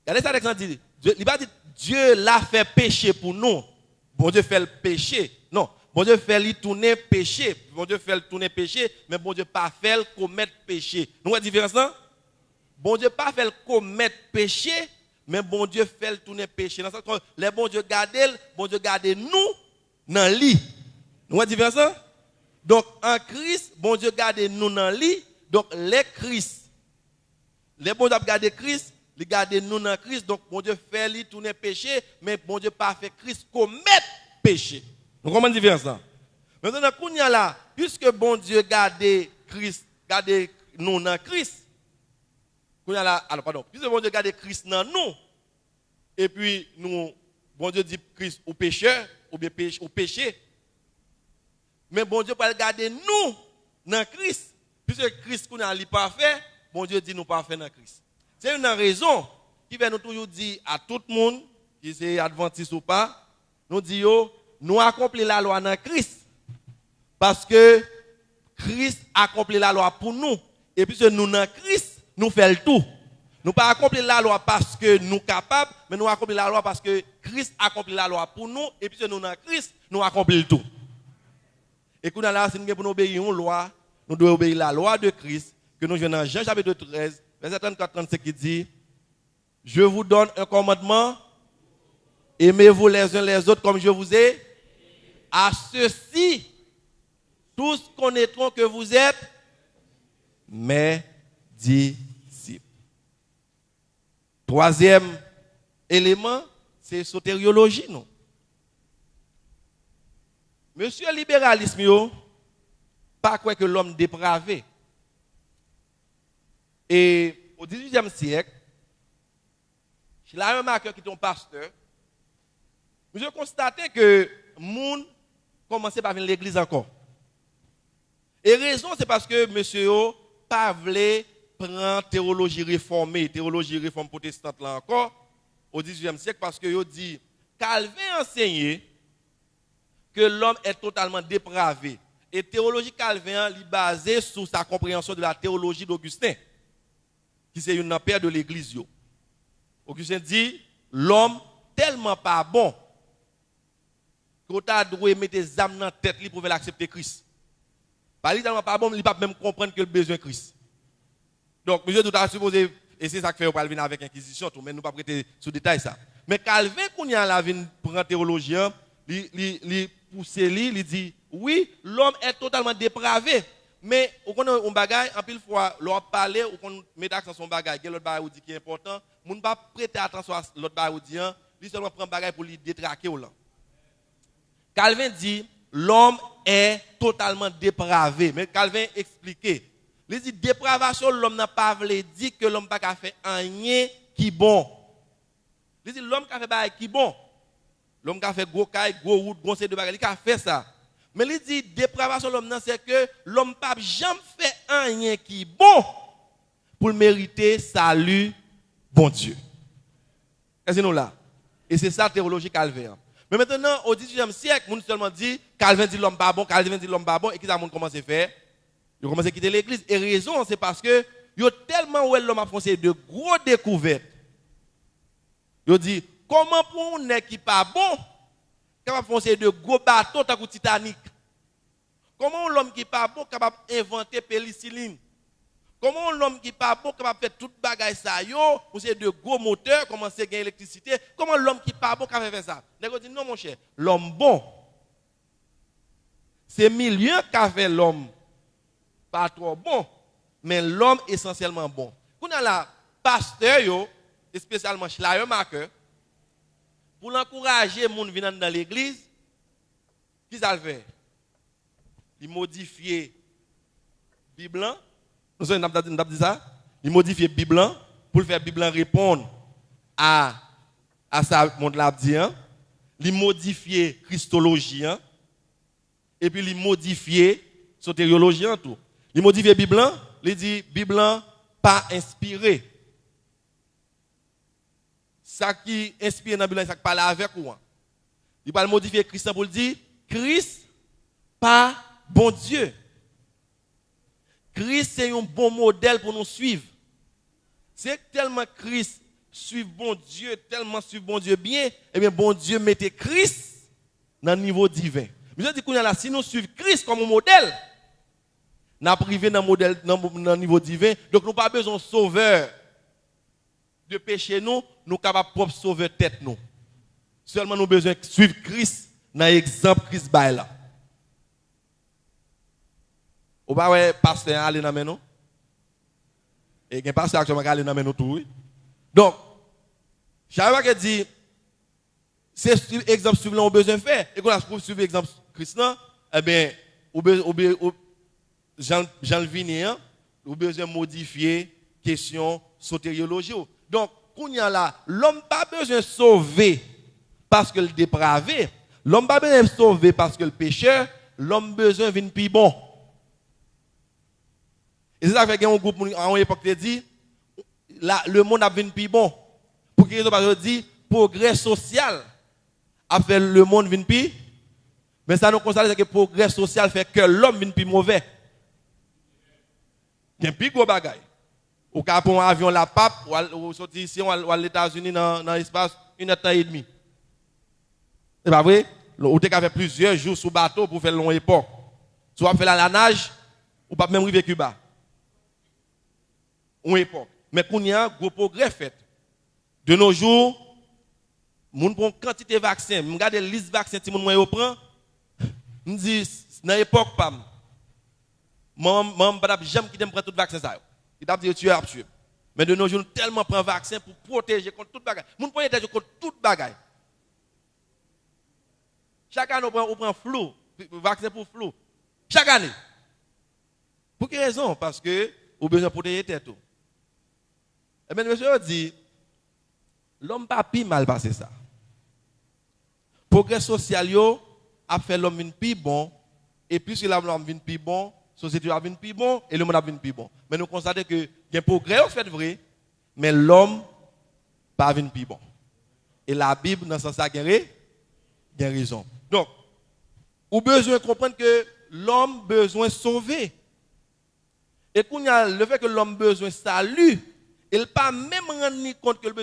Regardez ça Alexandre dit. Il va dire Dieu l'a fait péché pour nous. Bon Dieu fait le péché. Non, bon Dieu fait lui tourner péché. Bon Dieu fait le tourner péché, mais bon Dieu pas fait le commettre péché. Nous voyons la différence là? Bon Dieu pas fait le commettre péché, mais bon Dieu fait le tourner péché. Dans ce sens, les bon Dieu garde nous dans lit. Nous voyons la différence là? Donc en Christ, bon Dieu garde nous dans lit. Donc les Christ, les bon Dieu garde Christ. Il garde nous dans Christ, donc bon Dieu fait lui tourner péché, mais bon Dieu pas fait Christ commettre péché. Vous comprenez la différence là? Maintenant, quand il y a là, puisque bon Dieu garde Christ, garde nous dans Christ, quand il y a là, alors pardon, puisque bon Dieu garde Christ dans nous, et puis nous, bon Dieu dit Christ au pécheur, ou bien au péché, mais bon Dieu pas garder nous dans Christ, puisque Christ qu'on a parfait, bon Dieu dit nous parfait dans Christ. C'est une raison qui va nous toujours dire à tout le monde, qui c'est adventiste ou pas, nous disons, nous accomplissons la loi dans Christ. Parce que Christ accomplit la loi pour nous. Et puisque nous dans Christ, nous faisons le tout. Nous pas accomplir la loi parce que nous sommes capables, mais nous accomplissons la loi parce que Christ accomplit la loi pour nous. Et puisque nous dans Christ, nous accomplissons le tout. Et quand nous si nous pour obéir une loi, nous devons obéir la loi de Christ, que nous venons dans Jean chapitre 13, verset 34-35 qui dit, je vous donne un commandement, aimez-vous les uns les autres comme je vous ai. À ceux-ci, tous connaîtront que vous êtes mes disciples. Troisième élément, c'est sotériologie, non? Monsieur libéralisme, yo, pas quoi que l'homme dépravé. Et au XVIIIe siècle, chez la remarque qui est un pasteur, je constatais que le monde commençait par venir à l'église encore. Et raison, c'est parce que monsieur pas voulait prendre théologie réformée protestante là encore, au XVIIIe siècle, parce que yo dit, Calvin enseignait que l'homme est totalement dépravé. Et théologie Calvin est basée sur sa compréhension de la théologie d'Augustin. qui c'est une père de l'église. Augustin dit, l'homme tellement pas bon, qu'on a dû mettre des âmes dans la tête pour accepter Christ. Parce qu'il tellement pas bon, il ne peut pas même comprendre que le besoin de Christ. Donc, monsieur, tout à supposé, et c'est ça que fait, on va venir avec l'inquisition, mais nous ne pas prêter sous détail ça. Mais Calvin, quand il a la vie pour un théologien, il pousse il dit, oui, l'homme est totalement dépravé. Mais on connaît un bagage, en pile fois, l'on parle, on met l'accent sur son bagage, il y a l'autre bagage qui est important, on ne pas prêter attention à l'autre bagage qui il seulement prend bagage pour lui détraquer ou là. Calvin dit, l'homme est totalement dépravé. Mais Calvin expliquait. Il dit, dépravation, l'homme n'a pas voulu dire que l'homme n'a pas fait rien qui est bon. Il dit, l'homme qui a fait bagage qui est bon. L'homme qui a fait gros caille, gros route, gros c'est de bagage, il a fait ça. Mais il dit, dépravation, l'homme, c'est que l'homme n'a jamais fait rien qui est bon pour mériter salut, bon Dieu. Est-ce que nous là? Et c'est ça la théologie Calvin. Mais maintenant, au XVIIIe siècle, on seulement dit, Calvin dit l'homme pas bon, Calvin dit l'homme pas bon, et qui ça monde commence à faire? Ils commencent à quitter l'église. Et raison, c'est parce que ils ont tellement où l'homme a foncé de gros découvertes. Ils dit, comment pour un nègre qui pas bon, capable de foncer de gros bateaux tant que Titanic? Comment l'homme qui pas bon capable d'inventer pénicilline? Comment l'homme qui pas bon capable de faire toute bagaille ça yo, ou c'est de gros moteurs, commencer à gagner l'électricité? Comment l'homme qui pas bon capable de faire ça? Nègre dit non mon cher, l'homme bon. C'est milieu qu'a fait l'homme pas trop bon, mais l'homme essentiellement bon. Quand on a la pasteur yo, spécialement Schleiermacher, pour l'encourager les gens venant dans l'église, qui ça le fait? Il modifie la Bible. Nous avons dit ça. Il modifie la Bible pour faire la Bible répondre à ça monde l'a dit. Il modifie la Christologie. Et puis il modifie la sotériologie. Il modifie la Bible. Il dit Bible pas inspiré. Ça qui inspire dans la Bible, ça qui parle avec vous. Il va modifier Christ pour dire Christ pas bon Dieu. Christ c'est un bon modèle pour nous suivre. C'est tellement Christ suit bon Dieu, tellement suit bon Dieu bien, et bien bon Dieu mettez Christ dans le niveau divin. Mais je dis qu'on là si nous suivons Christ comme un modèle, n'a privé dans modèle dans le niveau divin, donc nous pas besoin de sauveur de péché nous capables propre sauver tête nous. Seulement nous besoin de suivre Christ dans l'exemple Christ bail là. Ou pas ouais pasteur aller dans nous. Et gen pasteur actuellement aller dans nous tout. Donc Charles dit c'est exemple suivant on besoin faire et qu'on a pour suivre exemple Christ là, eh bien Jean Vinéan, ou besoin modifier question sotériologie. Donc, quand il y a là, l'homme pas besoin de sauver parce que le dépravé, l'homme pas besoin de sauver parce que le pécheur, l'homme besoin de venir plus bon. Et c'est ça fait qu'il y a un groupe en époque qui dit, le monde a venu plus bon. Pour qu'ils ont dit, progrès social a fait le monde venir plus. Mais ça nous constate que le progrès social fait que l'homme vient plus mauvais. Il y a un plus gros bagage. Ou quand on a un avion la pape, ou sortir ici, ou aux États-Unis dans l'espace 1h30. C'est pas vrai? Ou tu as fait plusieurs jours sous bateau pour faire une longue époque. Tu vas faire la nage, ou pas même arriver à Cuba. Une époque. Mais quand il y a un gros progrès fait. De nos jours, nous prenons quantité de vaccins. Je regarde la liste de vaccins que nous prenons. Je dis, dans l'époque, pas. Maman, jamais qui prendre tout vaccin ça. Il t'a dit tu es tuer. Mais de nos jours, tellement prend vaccin pour protéger contre toute bagaille. Moun protéger contre toute bagaille. Chaque année on prend flou, vaccin pour flou. Chaque année. Pour quelle raison? Parce que on besoin de protéger tête tout. Et bien monsieur dit l'homme pas pi mal passé ça. Progrès social yo a fait l'homme une pi bon et puisque l'homme vient pi bon, société a venu plus bon et le monde a venu plus bon. Mais nous constatons que il y a un progrès au fait vrai, mais l'homme pas venu plus bon. Et la Bible dans ce sens a raison. Donc, on a besoin de comprendre que l'homme a besoin de sauver. Et qu'on a le fait que l'homme a besoin de salut, Il pas même rendre compte que le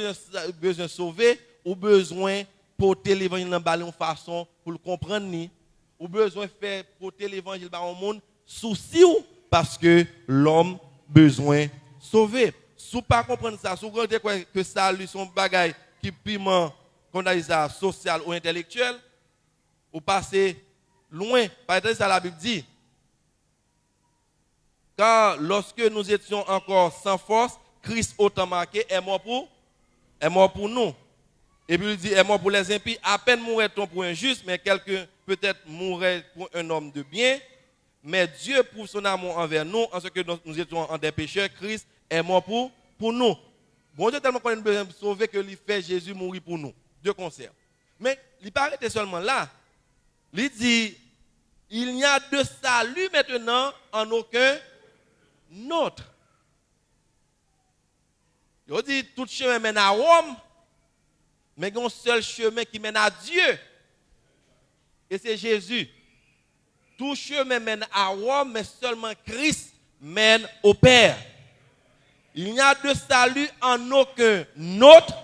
besoin de sauver ou besoin porter l'évangile dans ballon façon pour le comprendre ni ou besoin faire porter l'évangile dans le monde souci ou parce que l'homme besoin sauver. Si pas comprendre ça, si vous comprenez que ça lui son bagage qui piment qu'on a ça social ou intellectuel ou passer loin. Par exemple, ça la Bible dit car lorsque nous étions encore sans force, Christ autant marqué est mort pour nous. Et puis il dit est mort pour les impies. À peine mourrait-on pour un juste, mais quelqu'un peut-être mourrait pour un homme de bien. Mais Dieu prouve son amour envers nous, en ce que nous étions en des pécheurs. Christ est mort pour nous. Bon Dieu tellement qu'on a besoin de sauver que il fait Jésus mourir pour nous. Dieu conserve. Mais il pas arrêté seulement là. Il dit il n'y a de salut maintenant en aucun autre. Il dit tout chemin mène à Rome, mais il y a un seul chemin qui mène à Dieu. Et c'est Jésus. Tout chemin mène à Rome, mais seulement Christ mène au Père. Il n'y a de salut en aucun autre,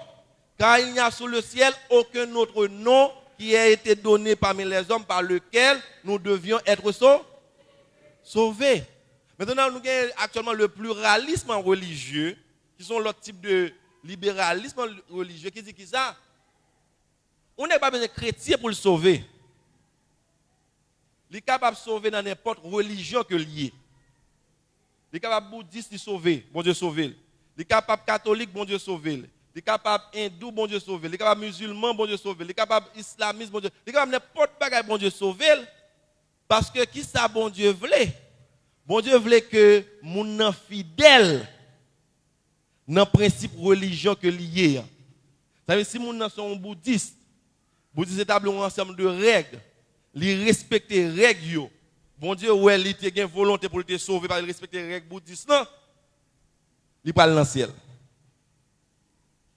car il n'y a sous le ciel aucun autre nom qui ait été donné parmi les hommes par lequel nous devions être sauvés. Maintenant, nous avons actuellement le pluralisme religieux, qui sont l'autre type de libéralisme religieux, qui dit que ça, on n'est pas besoin de chrétien pour le sauver. Il est capable de sauver dans n'importe religion que lié. Il est capable bouddhiste de sauver, bon Dieu sauver. Il est capable catholique, bon Dieu sauver. Il est capable hindou, bon Dieu sauver. Il est capable musulman, bon Dieu sauver. Il est capable islamiste, bon Dieu. Il est capable n'importe quoi, bon Dieu sauver. Parce que qui ça, bon Dieu voulait? Bon Dieu voulait que mon fidèle dans le principe religion que lié. Ça veut dire si mon sont bouddhiste établit un ensemble de règles, il respecte les règles. Bon Dieu, ouais, il a une volonté pour te sauver parce qu'il respecte les règles bouddhistes, non? Il parle dans le ciel.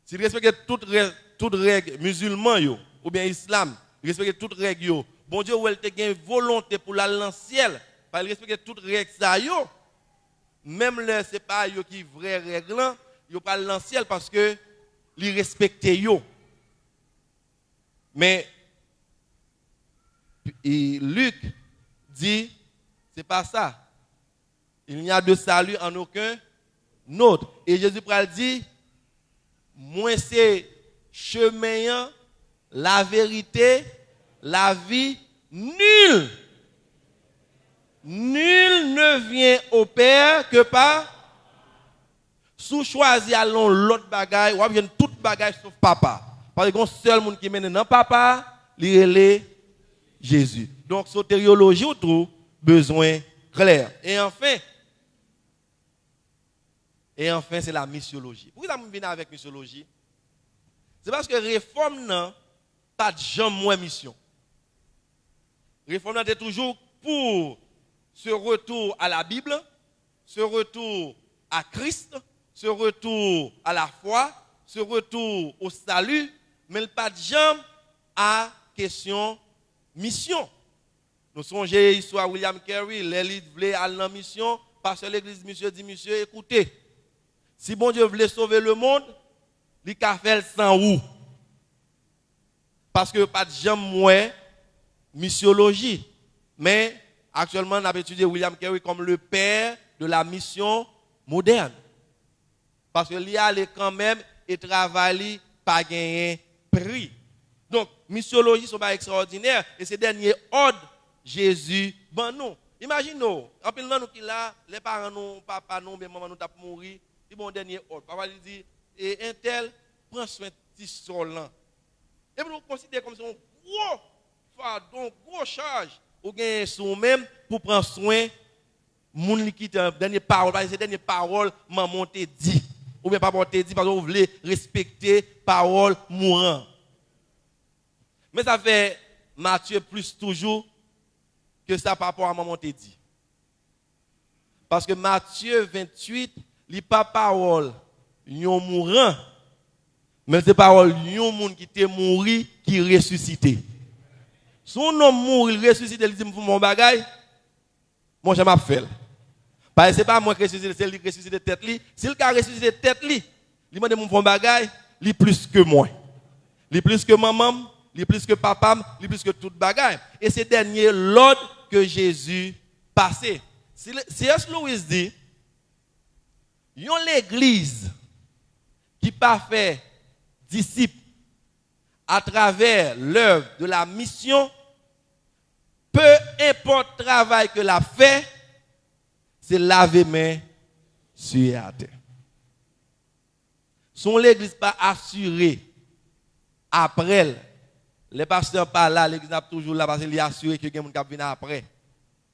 S'il respecte toutes règles musulmanes ou bien islam, il respecte toutes règles. Bon Dieu, ouais, il a une volonté pour aller dans le ciel parce qu'il respecte toutes règles ça même là c'est pas yo qui vraie règle, il parle dans le ciel parce que il respecte yo. Mais Luc dit, c'est pas ça. Il n'y a de salut en aucun autre. Et Jésus dit, moi c'est chemin, la vérité, la vie, nul ne vient au Père que par sous choisi allons l'autre bagaille, ou bien toute bagaille sauf papa. Parce que le seul monde qui mène dans papa, il est Jésus. Donc, sotériologie ou tout, besoin clair. Et enfin, c'est la missiologie. Pourquoi ça me vient avec missiologie? C'est parce que réforme n'a pas de jamais moins mission. Réforme n'a toujours pour ce retour à la Bible, ce retour à Christ, ce retour à la foi, ce retour au salut, mais pas de jamais à question mission. Nous songeons l'histoire William Carey, l'élite voulait aller en mission, parce que l'église, monsieur dit, monsieur, écoutez, si bon Dieu voulait sauver le monde, il a fait sans où? Parce que pas de jamais moins missiologie. Mais actuellement, on a étudié William Carey comme le père de la mission moderne. Parce que l'y allait quand même et travailler pas gagner prix. Donc, missiologie sont pas extraordinaires et ces derniers ordres Jésus ben nous. Imaginez-nous, en plus nous qui là, les parents nous, papa nous, maman nous t'a mourir, ils bon dernier ordre. Papa lui dit et un tel prend soin de petit solan. Et vous considérez comme un gros fardeau, gros charge ou gain sous même pour prendre soin moun qui dernière parole, parce que dernière parole maman t'a dit ou bien papa t'a dit parce que vous voulez respecter parole mourant. Mais ça fait Matthieu plus toujours que ça par rapport à maman t'a dit. Parce que Matthieu 28, il pas parole yon mourant, mais c'est parole yon moun qui t'est mouru qui ressuscité. Son homme mouri, il ressuscité, il dit mon bagay, moi je m'appelle. Parce que c'est pas moi qui ressuscité, c'est lui qui ressuscité tête li. S'il a ressuscité tête li, il m'a dit mon fond bagaille, il plus que moi. Il plus que maman, il plus que papa, il plus que toute bagaille. Et c'est dernier l'ordre que Jésus passait. C.S. Lewis dit, yon l'église qui pas fait disciple à travers l'œuvre de la mission, peu importe le travail que l'a fait, c'est laver main sur la terre. Son l'église pas assurée après elle. Les pasteurs pas là, l'église n'a toujours là parce qu'il est assuré que quelqu'un qui vient après.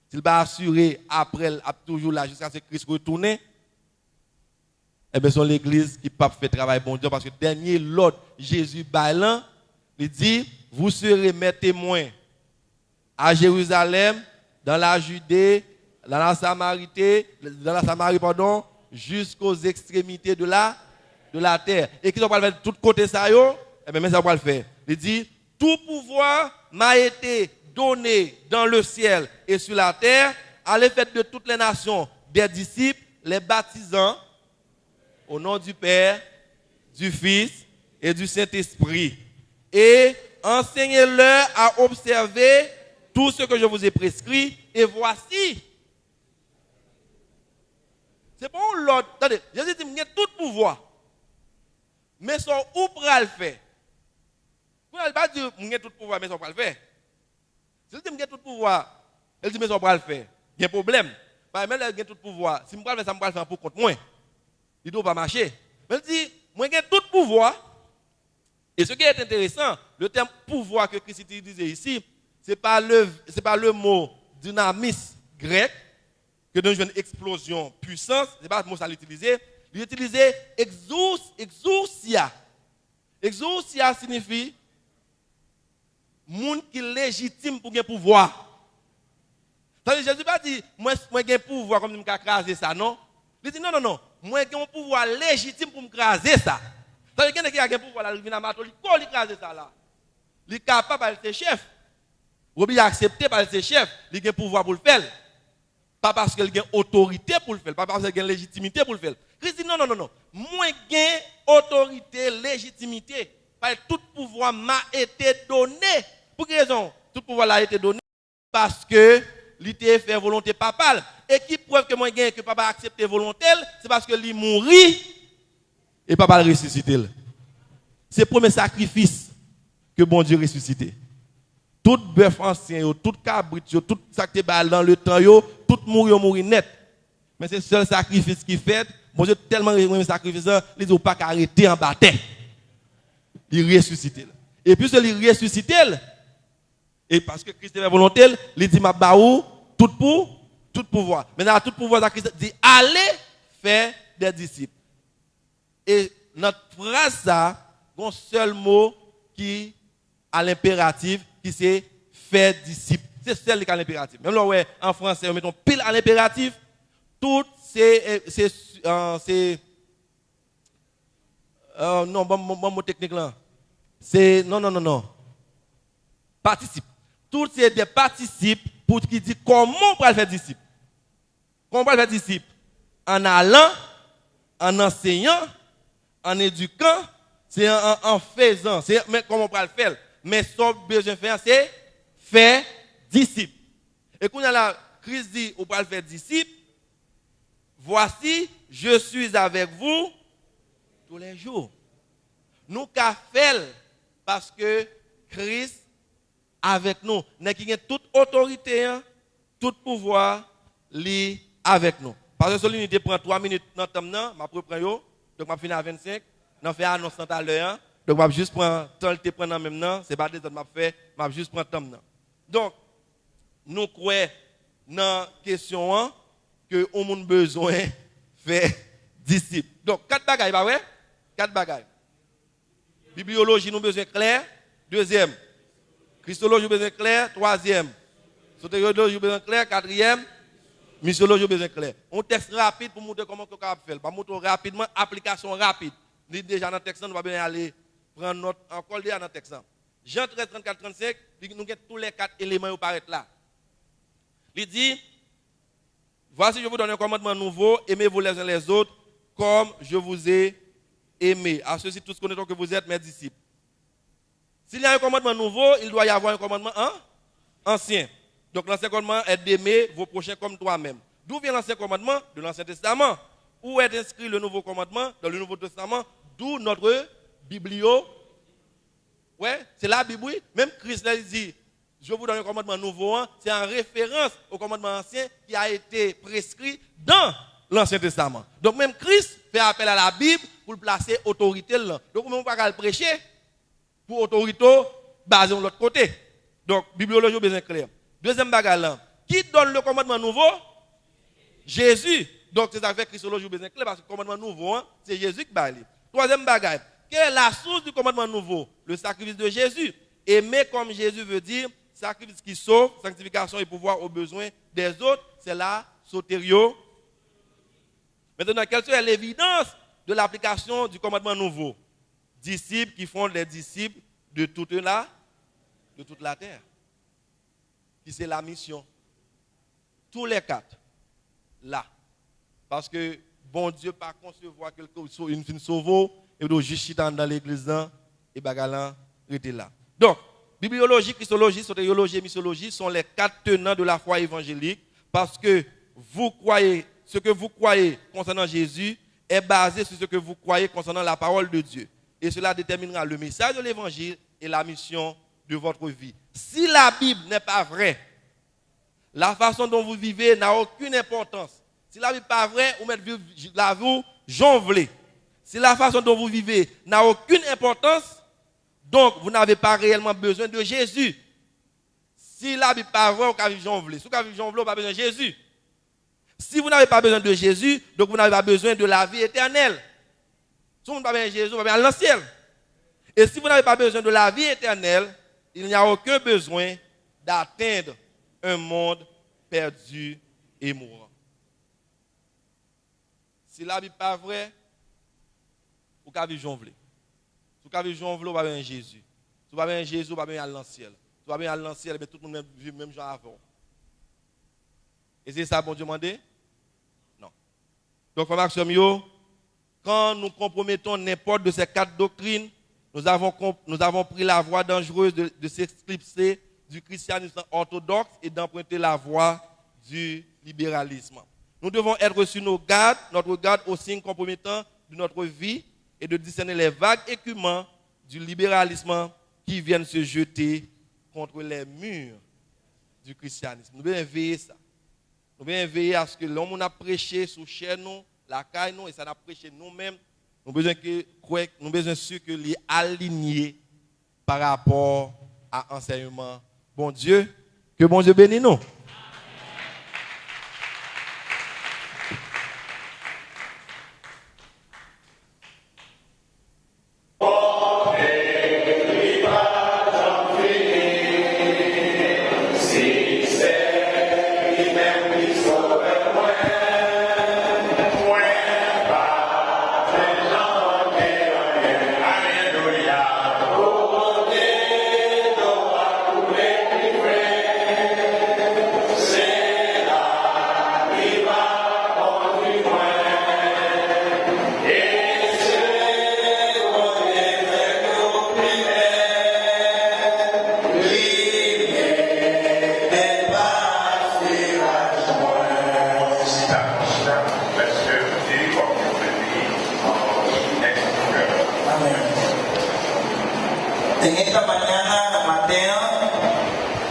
S'il pas assuré après elle, toujours là jusqu'à ce que Christ retourne, eh bien, c'est l'église qui pas fait travail bon Dieu parce que dernier l'autre Jésus bailant, il dit vous serez mes témoins à Jérusalem, dans la Judée, dans la Samarie, jusqu'aux extrémités de la terre. Et qui sont pas le faire de tous côtés ça yo, eh bien mais ça va le faire. Il dit tout pouvoir m'a été donné dans le ciel et sur la terre, allez faire de toutes les nations des disciples, les baptisant au nom du Père, du Fils et du Saint-Esprit. Et enseignez-leur à observer tout ce que je vous ai prescrit. Et voici. C'est pour l'autre. Attendez, Jésus dit, il y a tout pouvoir. Mais son où pour le faire? Vous n'allez pas dire, il y a tout pouvoir, mais son pour le faire. Si il dit, il y a tout pouvoir, il dit, mais son pour le faire. Il y a un problème. Parce que même il y a tout pouvoir. Si je peux le faire, ça me le faire pour contre moi. Il ne doit pas marcher. Mais il dit, moi j'ai tout pouvoir. Et ce qui est intéressant, le terme pouvoir que Christ utilisait ici, ce n'est pas le mot dynamis grec, que dans une explosion, puissance, ce n'est pas le mot ça l'utiliser. Il utilisait exousia. Exousia signifie monde qui est légitime pour gagner pouvoir. Jésus n'a pas dit, moi j'ai pouvoir comme je peux craser ça, non? Il dit, non. Moi j'ai un pouvoir légitime pour me craser ça. Ça veut dire qu'il y a un pouvoir, il vient à mato, il craser ça là. Il est capable de être chef. Ou bien accepté par ses chefs, il a un pouvoir pour le faire. Pas parce qu'il a une autorité pour le faire, pas parce qu'il a une légitimité pour le faire. Christ dit non. Moi j'ai autorité, légitimité. Parce que tout pouvoir m'a été donné. Pour quelle raison? Tout pouvoir a été donné parce que il était fait volonté papale. Et qui preuve que moi j'ai que papa a accepté volonté, c'est parce que il mourit et papa le ressuscité. C'est le premier sacrifice que bon Dieu ressuscité. Tout bœuf ancien, tout cabrit, tout ça qui est dans le temps, tout mourir net. Mais c'est le seul sacrifice qui fait. Bon Dieu tellement aimé le sacrifice, il dit pas qu'arrêter en bataille. Il ressuscite. Et puis il ressuscite. Et parce que Christ est volonté, il dit ma baou tout pouvoir. Maintenant tout pouvoir Christ dit allez faire des disciples. Et notre phrase ça, un seul mot qui à l'impératif qui c'est faire disciple. C'est celle qui a l'impératif. Même là, ouais, en français, on met pile à l'impératif. Tout c'est non, bon mot technique là. C'est non. Participe. Tout c'est des participes pour qui dit comment on peut faire disciple. Comment on peut faire disciple? En allant, en enseignant, en éduquant, c'est en faisant. Mais comment on peut le faire? Mais ce qu'on a besoin de faire, c'est faire disciple. Et quand la Christ dit, on peut le faire disciple, voici, je suis avec vous tous les jours. Nous qu'à faire parce que Christ avec nous. Nous avons toute autorité, tout pouvoir, li avec nous. Parce que celui qui prend 3 minutes dans le temps, je reprends, donc je finis à 25, je fais annonce à l'heure, donc je juste prendre le temps de prendre en même temps, ce n'est pas des autres que je fais, je juste prendre le temps. Donc, nous croyons dans la question que nous avons besoin de faire disciple. Donc, 4 bagages, pas vrai? 4 bagages. Bibliologie, nous avons besoin clair. Deuxième, Christologie, nous avons besoin clair. Troisième, sotériologie, nous avons besoin clair. Quatrième, missiologie, nous avons besoin clair. Un texte rapide pour montrer comment on peut faire. Pour montrer rapidement, application rapide. Déjà dans le texte, nous allons bien aller prendre notre encore dans le texte. Jean 13, 34, 35, nous avons tous les 4 éléments qui apparaissent là. Il dit, voici, je vous donne un commandement nouveau, aimez-vous les uns les autres, comme je vous ai aimez. À ceux-ci tous connaîtront que vous êtes mes disciples. S'il y a un commandement nouveau, il doit y avoir un commandement ancien. Donc l'ancien commandement est d'aimer vos prochains comme toi-même. D'où vient l'ancien commandement? De l'Ancien Testament. Où est inscrit le nouveau commandement? Dans le Nouveau Testament. D'où notre biblio. Ouais, c'est la Bible, oui. Même Christ l'a dit, je vous donne un commandement nouveau. C'est en référence au commandement ancien qui a été prescrit dans l'Ancien Testament. Donc même Christ fait appel à la Bible pour placer autorité là. Donc on ne peut pas le prêcher pour autorité basée de l'autre côté. Donc bibliologie bien clair. Deuxième bagarre là, qui donne le commandement nouveau? Jésus. Donc c'est ça fait Christologie bien clair parce que le commandement nouveau, c'est Jésus qui parle. Troisième bagarre, quelle est la source du commandement nouveau? Le sacrifice de Jésus. Aimer comme Jésus veut dire sacrifice qui sauve, sanctification et pouvoir aux besoins des autres, c'est la sotério. Maintenant, quelle est l'évidence de l'application du commandement nouveau? Disciples qui font les disciples de toute la terre. Qui c'est la mission. Tous les quatre, là. Parce que bon Dieu pas concevoir quelque chose, une sauve, et donc juste dans l'église, et bagalan était là. Donc, bibliologie, christologie, soteriologie et missiologie sont les quatre tenants de la foi évangélique, parce que vous croyez, ce que vous croyez concernant Jésus est basé sur ce que vous croyez concernant la parole de Dieu. Et cela déterminera le message de l'évangile et la mission de votre vie. Si la Bible n'est pas vraie, la façon dont vous vivez n'a aucune importance. Si la Bible n'est pas vraie, vous mettez la vie jonglée. Si la façon dont vous vivez n'a aucune importance, donc vous n'avez pas réellement besoin de Jésus. Si la Bible n'est pas vraie, vous avez jonglé. Si vous avez jonglé, vous n'avez pas besoin de Jésus. Si vous n'avez pas besoin de Jésus, donc vous n'avez pas besoin de la vie éternelle. Si vous n'avez pas besoin de Jésus, vous allez dans le ciel. Et si vous n'avez pas besoin de la vie éternelle, il n'y a aucun besoin d'atteindre un monde perdu et mourant. Si la Bible n'est pas vraie, vous avez jonglé. Si vous avez jonglé, vous avez un Jésus. Si vous avez un Jésus, vous avez un ciel. Si vous avez un ciel, tout le monde vit même genre avant. Et c'est ça, bon Dieu demandé? Non. Donc, frère Maxime, quand nous compromettons n'importe de ces quatre doctrines, nous avons pris la voie dangereuse de s'éclipser du christianisme orthodoxe et d'emprunter la voie du libéralisme. Nous devons être sur notre garde aux signes compromettants de notre vie et de discerner les vagues écumants du libéralisme qui viennent se jeter contre les murs du christianisme. Nous devons veiller ça. Nous devons veiller à ce que l'homme a prêché sous chair nous, la caille nous, et ça n'a prêché nous-mêmes. Nous avons besoin sûr que les aligner par rapport à l'enseignement. Bon Dieu, que bon Dieu bénisse nous.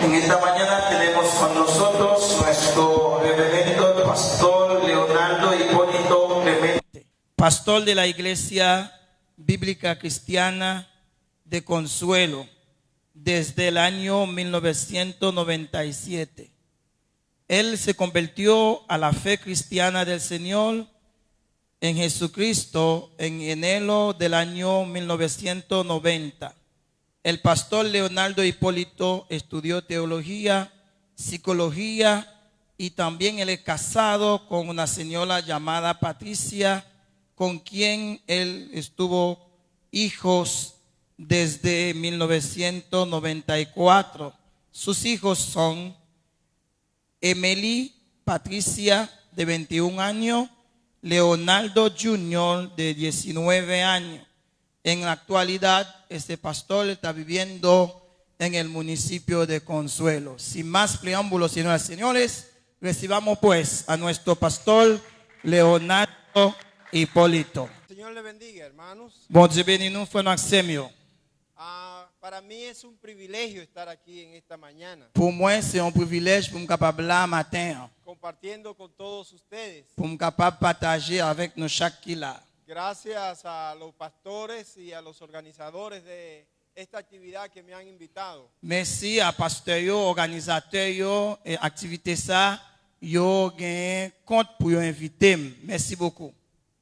En esta mañana tenemos con nosotros nuestro reverendo pastor Leonardo Hipólito Clemente, pastor de la Iglesia Bíblica Cristiana de Consuelo desde el año 1997. Él se convirtió a la fe cristiana del Señor en Jesucristo en enero del año 1990. El pastor Leonardo Hipólito estudió teología, psicología y también él es casado con una señora llamada Patricia, con quien él estuvo hijos desde 1994. Sus hijos son Emily Patricia, de 21 años, Leonardo Jr., de 19 años. En la actualidad, este pastor está viviendo en el municipio de Consuelo. Sin más preámbulos, señoras y señores, recibamos pues a nuestro pastor Leonardo Hipólito. Señor le bendiga, hermanos. Bon Dieu bénisse nous, frère Maximio. Para mí es un privilegio estar aquí en esta mañana, Pour moi, c'est un privilège pour me capable là matin, compartiendo con todos ustedes. pour me capable partager avec nous chaque qui là. Gracias a los pastores y a los organizadores de esta actividad que me han invitado. Merci à pasteur yo, organisateur yo, et activité ça, yo gain compte pour yo inviter. Merci beaucoup.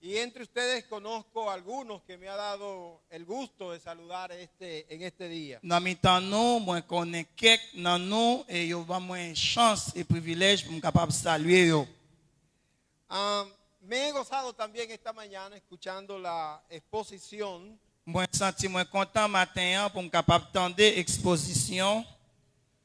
Y entre ustedes conozco a algunos que me ha dado el gusto de saludar en este día. Dans mi temps nous, moi connais quelques dans nous et yo va moins chance et privilège pour me capable saluer yo. Me he gozado también esta mañana escuchando la exposición Moi senti moi content matin pour me capable tendre exposition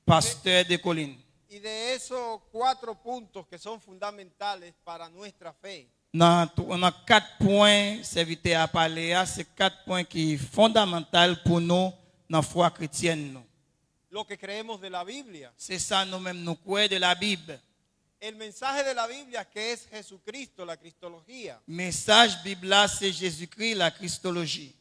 pasteur de Colline. y de esos 4 puntos que son fundamentales para nuestra fe. On a 4 points, serviteur à parler, c'est 4 points qui sont fondamentaux pour nous dans la foi chrétienne. Nous. Lo que creemos de la Biblia. C'est ça nous-mêmes nous croyons de la Bible. El mensaje de la Biblia que es Jesucristo, la cristología. Message Bible c'est Jésus-Christ, la Christologie.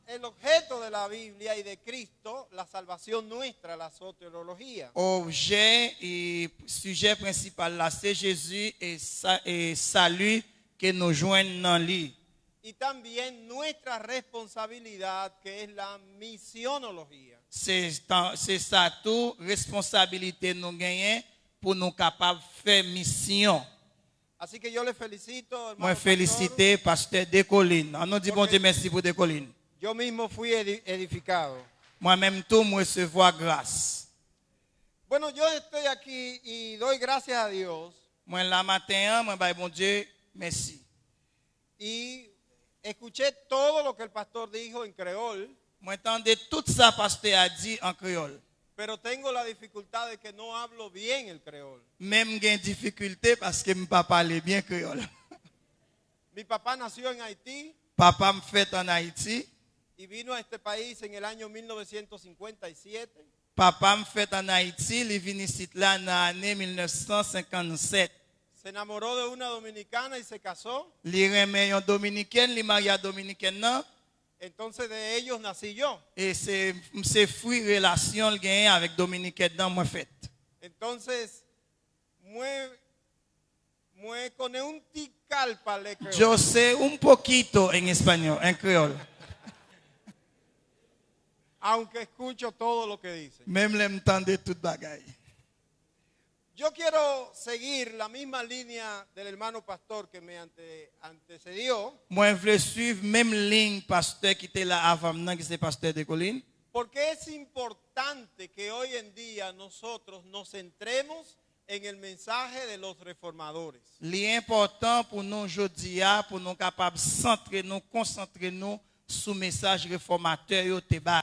El objeto de la Biblia y de Cristo, la salvación nuestra, la soteriología. Objet et sujet principal là c'est Jésus et salut que nous joignent dans lui. Y también nuestra responsabilidad que es la misionología. C'est ça tout responsabilité nous gagner pour nous capables faire mission. Así que yo le felicito, hermano. Moi féliciter pasteur de Colline. On nous dit bon Dieu merci pour de Colline. Yo mismo fui edificado. Moi-même tout me recevoir grâce. Bueno, yo estoy aquí y doy gracias a Dios. Moi la matin, moi bah bon Dieu merci. Y escuché todo lo que el pastor dijo en creol. Moi entendais tout ça pasteur a dit en créole. Pero tengo la dificultad de que no hablo bien el creol. Même j'ai difficulté parce que me pas parler bien créole. Mi papá nació en Haití. Papa me fait en Haïti. Y vino a este país en el año 1957. Papa me fait en Haïti, il est venu ici là dans l'année 1957. Se enamoró de una dominicana y se casó. Il remet une dominicaine, il marie à dominicaine non. Entonces de ellos nací yo. Et c'est fruit relation le gain avec dominicaine dans moi fait. Entonces moi con un tical para el creol. Yo sé un poquito en español, en créole. Aunque escucho todo lo que dicen. Même l'entendre toute bagaille. Yo quiero seguir la misma línea del hermano pastor que me antecedió. Moi je veux suivre même ligne pasteur qui était là avant maintenant qui c'est pasteur de Colline. Porque es importante que hoy en día nosotros nos centremos en el mensaje de los reformadores. L'important pour nous aujourd'hui pour nous capables centrer nous concentrer nous sur message réformateur yo te ba.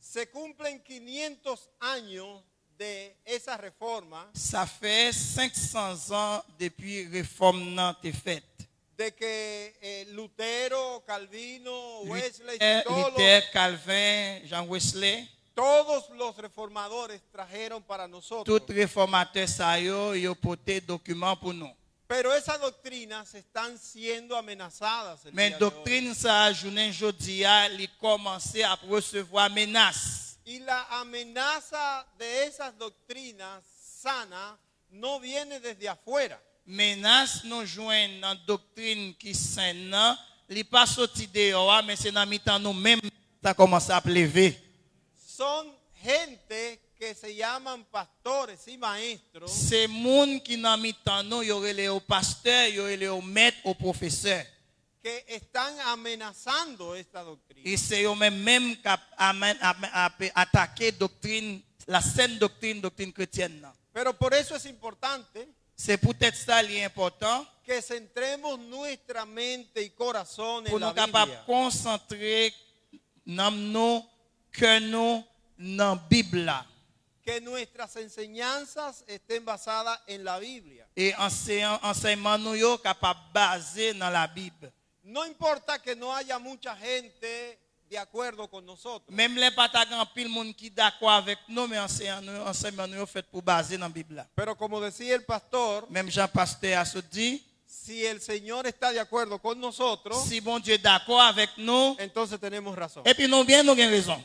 Se cumplen 500 años de esa reforma. Ça fait 500 ans depuis réforme nan te faite. De que Lutero, Calvino, Wesley, Luther, Calvin, Jean Wesley, todos los reformadores trajeron para nosotros. tout réformateur ça yo porté document pour nous. Pero esas doctrinas están siendo amenazadas. Mais doctrine ça journée jodi a li commencé à recevoir menace. Y la amenaza de esas doctrinas sanas no viene desde afuera. Menace nous joindre dans doctrine qui saine nan, li pas sorti dehors mais c'est dans mi-temps nous même ça commence à pleuver. Son gente que se llaman pastores y maestros. C'est moun qui dans mi-temps nous yo relé au pasteur, yo relé au maître, au professeur. Que están amenazando esta doctrina. Et c'est eux même qui attaquer doctrine, la saine doctrine chrétienne. Pero por eso es importante. C'est peut-être ça l'important. Que centremos nuestra mente y corazón pour en la nous capables Biblia. Concentrer dans nos cœurs nous dans Bible là. que nuestras enseñanzas estén basadas en la Biblia. Et enseignement nous yo capable basé dans la Bible. No importa que no haya mucha gente de acuerdo con nosotros. Même les pas ta grand pile monde qui d'accord avec nous mais enseignement nous fait pour baser dans la Bible. Pero como decía el pastor, Même Jean Pasteur a se dit, si el Señor está de acuerdo con nosotros, si bon Dieu d'accord avec nous, entonces tenemos razón. et puis nous bien nous avons raison.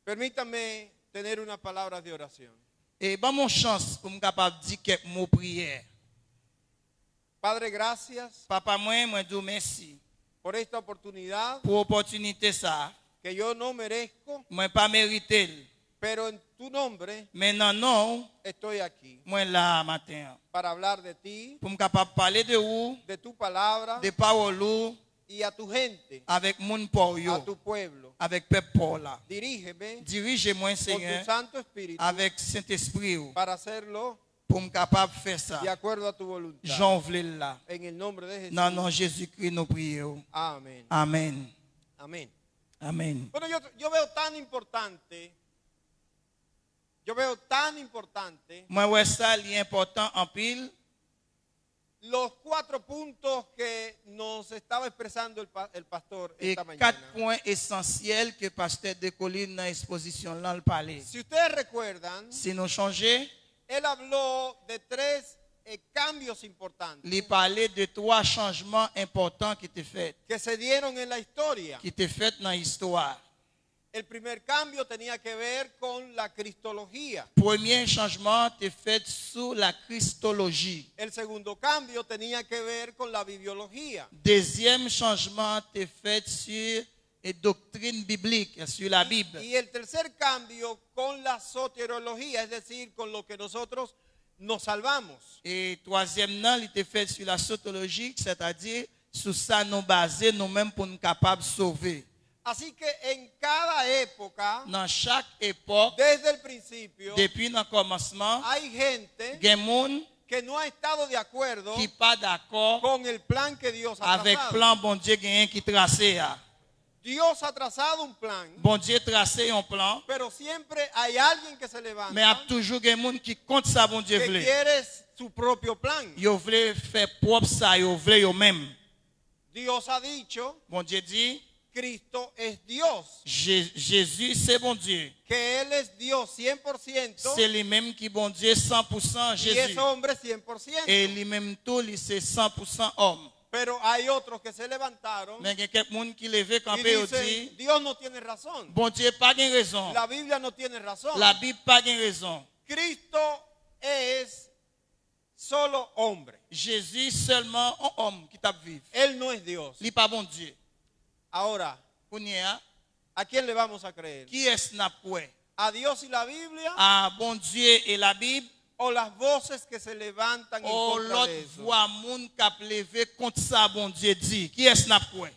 Permítame tener una palabra de oración. Et bon mon chance pour me capable dire quelques mots prière. Padre, gracias Papa moi dis merci por esta oportunidad pour opportunité ça. que yo no merezco, Moi pas mérité, pero en tu nombre mais non, estoy aquí moi là matin para hablar de ti, pour me capable parler de vous, de tu palabra de parole y a tu gente, avec mon pour a yo, tu pueblo. avec peuple pour là. Dirígeme Dirigez-moi con Seigneur tu Santo Espíritu avec Saint-Esprit para hacerlo pour me capable faire ça. de acuerdo a tu voluntad. J'en veux là. En el nombre de Jesús. Dans le nom de Jésus-Christ nous prions. Amén. Amen. Amén. Amen. Bueno, yo veo tan importante, Moi ouais ça li important en pile. los 4 puntos que nos estaba expresando el pastor Et esta 4 mañana. points essentiels que pasteur de Colline dans l'exposition là le parler. Si ustedes recuerdan, Si nous changer, él habló de 3 cambios importantes il parlait de 3 changements importants qui étaient faits, que se dieron en la historia. qui étaient faits dans l'histoire. El primer cambio tenía que ver con la cristología. Premier changement était fait sous la Christologie. El segundo cambio tenía que ver con la bibliología. Deuxième changement était fait sur les doctrines bibliques, sur la Bible. Y el tercer cambio con la soteriología, es decir, con lo que nosotros nos salvamos. Et troisième, il était fait sur la sotologie, c'est-à-dire sur ça nous baser nous-mêmes pour nous capables de sauver. Así que en cada época, Dans chaque époque, desde el principio, depuis le commencement, hay gente il y a des gens que no ha estado de acuerdo qui sont pas d'accord con el plan que Dios ha avec le trazado. plan bon Dieu qui tracé. Dios ha trazado un plan, Bon Dieu tracé un plan, pero siempre hay alguien que se mais il y levanta a toujours des gens qui comptent ça bon Dieu que voulait. quiere su propio plan. Ils veulent faire propre ça, ils veulent eux-mêmes. Dios ha dicho, Bon Dieu dit, Cristo es Dios, Jésus c'est bon Dieu. que Él es Dios 100% C'est lui-même qui bon Dieu 100% y Jésus. es hombre 100%. Et lui-même tout, c'est 100% homme. Pero hay otros que se levantaron Mais il y a quelqu'un qui levé quand y il dicen, dit, Dios no tiene razón, bon Dieu pas de raison. la Biblia no tiene razón. La Bible pas de raison. Cristo es solo hombre, Jésus seulement un homme qui t'a vivre. Él no es Dios. Il pas bon Dieu. Ahora, Kounia, ¿a quién le vamos a creer? qui est snapoué? ¿A Dios y la Biblia À bon Dieu et la Bible, o las voces que se levantan en ou contra de l'autre eso? voix moun k'ap levé contre ça bon Dieu dit. Qui est snapoué?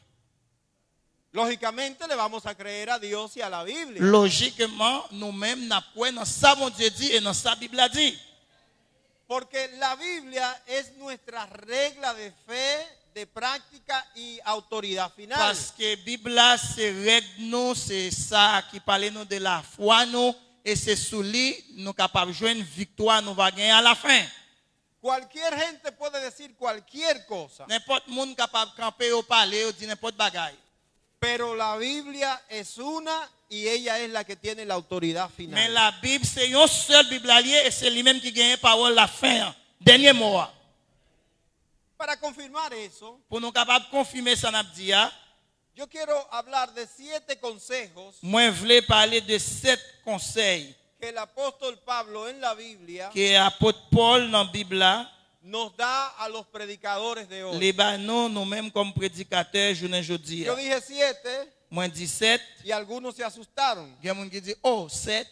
Lógicamente le vamos a creer a Dios y a la Biblia. Logiquement, nous-mêmes n'apoué dans ça bon Dieu dit et dans ça Bible a dit. Porque la Biblia es nuestra regla de fe, de práctica y autoridad final. Parce que Bible là, c'est règle nous, c'est ça qui parle nous de la foi nous et c'est sous lui nous capables de joindre victoire nous va gagner à la fin. Cualquier gente puede decir cualquier cosa, N'importe monde capable de camper ou parler ou dire n'importe bagaille. pero la Biblia es una y ella es la que tiene la autoridad final. Mais la Bible c'est une seule Bible alliée et c'est lui-même qui gagne parole la fin, dernier mot. Para confirmar eso, Pour nous capables de confirmer ça n'a dit, yo quiero hablar de 7 consejos moi je voulais parler de 7 conseils que el apóstol Pablo en la Biblia que l'apôtre Paul dans la Bible là, nos da a los predicadores de hoy. les nous-mêmes comme prédicateurs journée aujourd'hui. Yo dije 7 Moi 17, y algunos se asustaron. il y a des gens qui disent oh 7,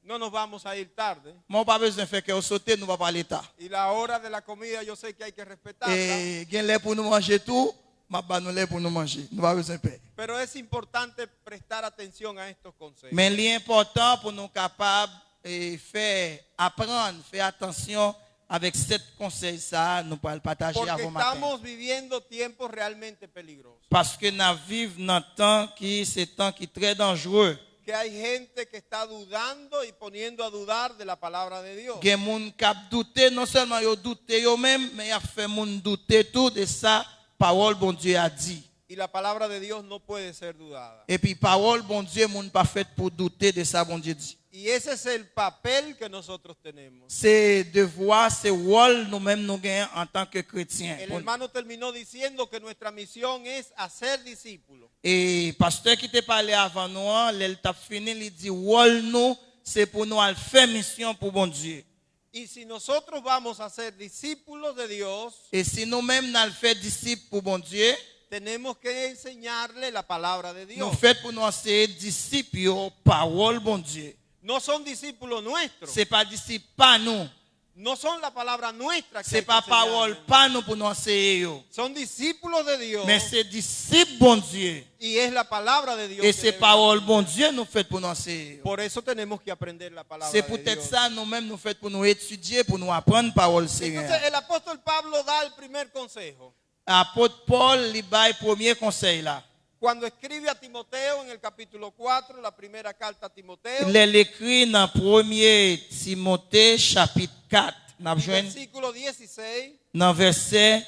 No nos vamos a ir tarde. moi pas besoin de faire que sauter nous va pas l'état. Y la hora de la comida yo sé que hay que respetarla. Et il y a l'air pour nous manger tout, ma ba nous l'air pour nous manger. Nous pas besoin de paix. Pero es importante prestar atención a estos consejos. Mais l'important pour nous capables de faire apprendre, faire attention avec cet conseil ça, nous pourrons le partager Porque avant matin. estamos viviendo tiempos realmente peligrosos. Parce que nous vivons dans un temps qui c'est un temps qui est très dangereux. Que hay gente que está dudando y poniendo a dudar de la palabra de Dios. Il y a des gens qui doutent, non seulement ils doutent eux-mêmes, mais il y a fait gens douter tout de ça parole bon Dieu a dit. Y la palabra de Dios no puede ser dudada. Et puis parole bon Dieu moun pas fait pour douter de ça bon Dieu dit. Y ese es el papel que nosotros tenemos. C'est devoir, c'est rôle nous-mêmes nous gagnons en tant que chrétiens. El hermano terminó diciendo que nuestra misión es hacer discípulos. Et pasteur qui t'a parlé avant nous, il t'a fini, il dit rôle nous c'est pour nous aller faire mission pour bon Dieu. Y si nosotros vamos a ser discípulos de Dios, Et si nous-mêmes nous faire disciples pour bon Dieu, tenemos que enseñarle la palabra de Dios. nous fait pour nous enseigner disciples yo, parole bon Dieu. No son discípulos nuestros. C'est pas disciples pas nous. No son la palabra nuestra que C'est hay que pas parole enseñarle. pas nous pour nous enseigner yo. Son discípulos de Dios. Mais c'est disciples bon Dieu. Y es la palabra de Dios. Et que c'est debe- parole bon Dieu nous fait pour nous enseigner. Por eso tenemos que aprender la palabra C'est de peut-être Dios. ça nous-mêmes nous fait pour nous étudier, pour nous apprendre parole Seigneur. Entonces el apóstol Pablo da el primer consejo. Apôtre Paul lui bail premier conseil là. Cuando escribe a Timoteo en el capítulo 4, la primera carta a Timoteo, Il écrit dans 1 Timothée chapitre 4, n'a besoin versículo 16, dans verset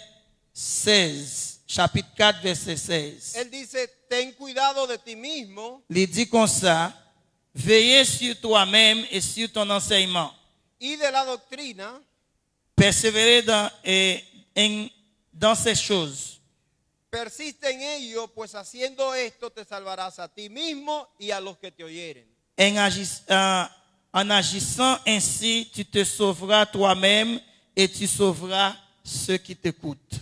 16. Chapitre 4 verset 16. él dice, ten cuidado de ti mismo Il dit comme ça, veillez sur toi-même et sur ton enseignement. y de la doctrina, Persévérez dans ces choses. persiste en ello, pues haciendo esto te salvarás a ti mismo y a los que te oyeren. En agissant ainsi, tu te sauveras toi-même et tu sauveras ceux qui t'écoutent.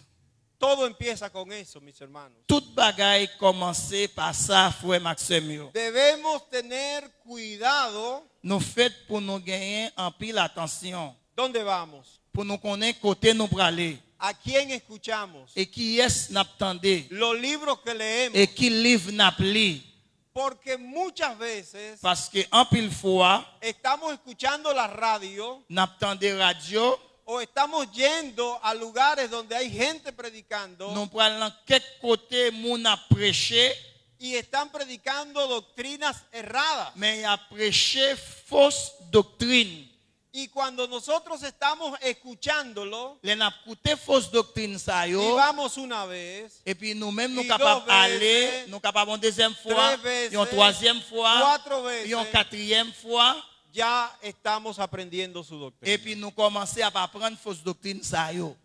Todo empieza con eso, mis hermanos. Toute bagaille commence par ça, frère Maxime. Debemos tener cuidado Nous faisons pour nous gagner en pile attention, dónde vamos, pour nous connaître côté nous praler a quién escuchamos, et qui est n'attendez los libros que leemos, et qui livre n'a pli porque muchas veces parce que en pile fois estamos escuchando la radio n'attendez radio, o estamos yendo a lugares donde hay gente predicando nous prenons quel côté moun a prêché, y están predicando doctrinas erradas. mais il a prêché fausse doctrine. Y cuando nosotros estamos escuchándolo Les n'a écouté fausse doctrine ça y yo. vamos una vez, Et puis nous-mêmes, nous Y capables dos d'aller, veces, nous capables une deuxième fois, tres veces, une troisième fois, cuatro veces, puis une quatrième fois, ya estamos aprendiendo su doctrina. et puis nous commençons à apprendre fausse doctrine ça yo.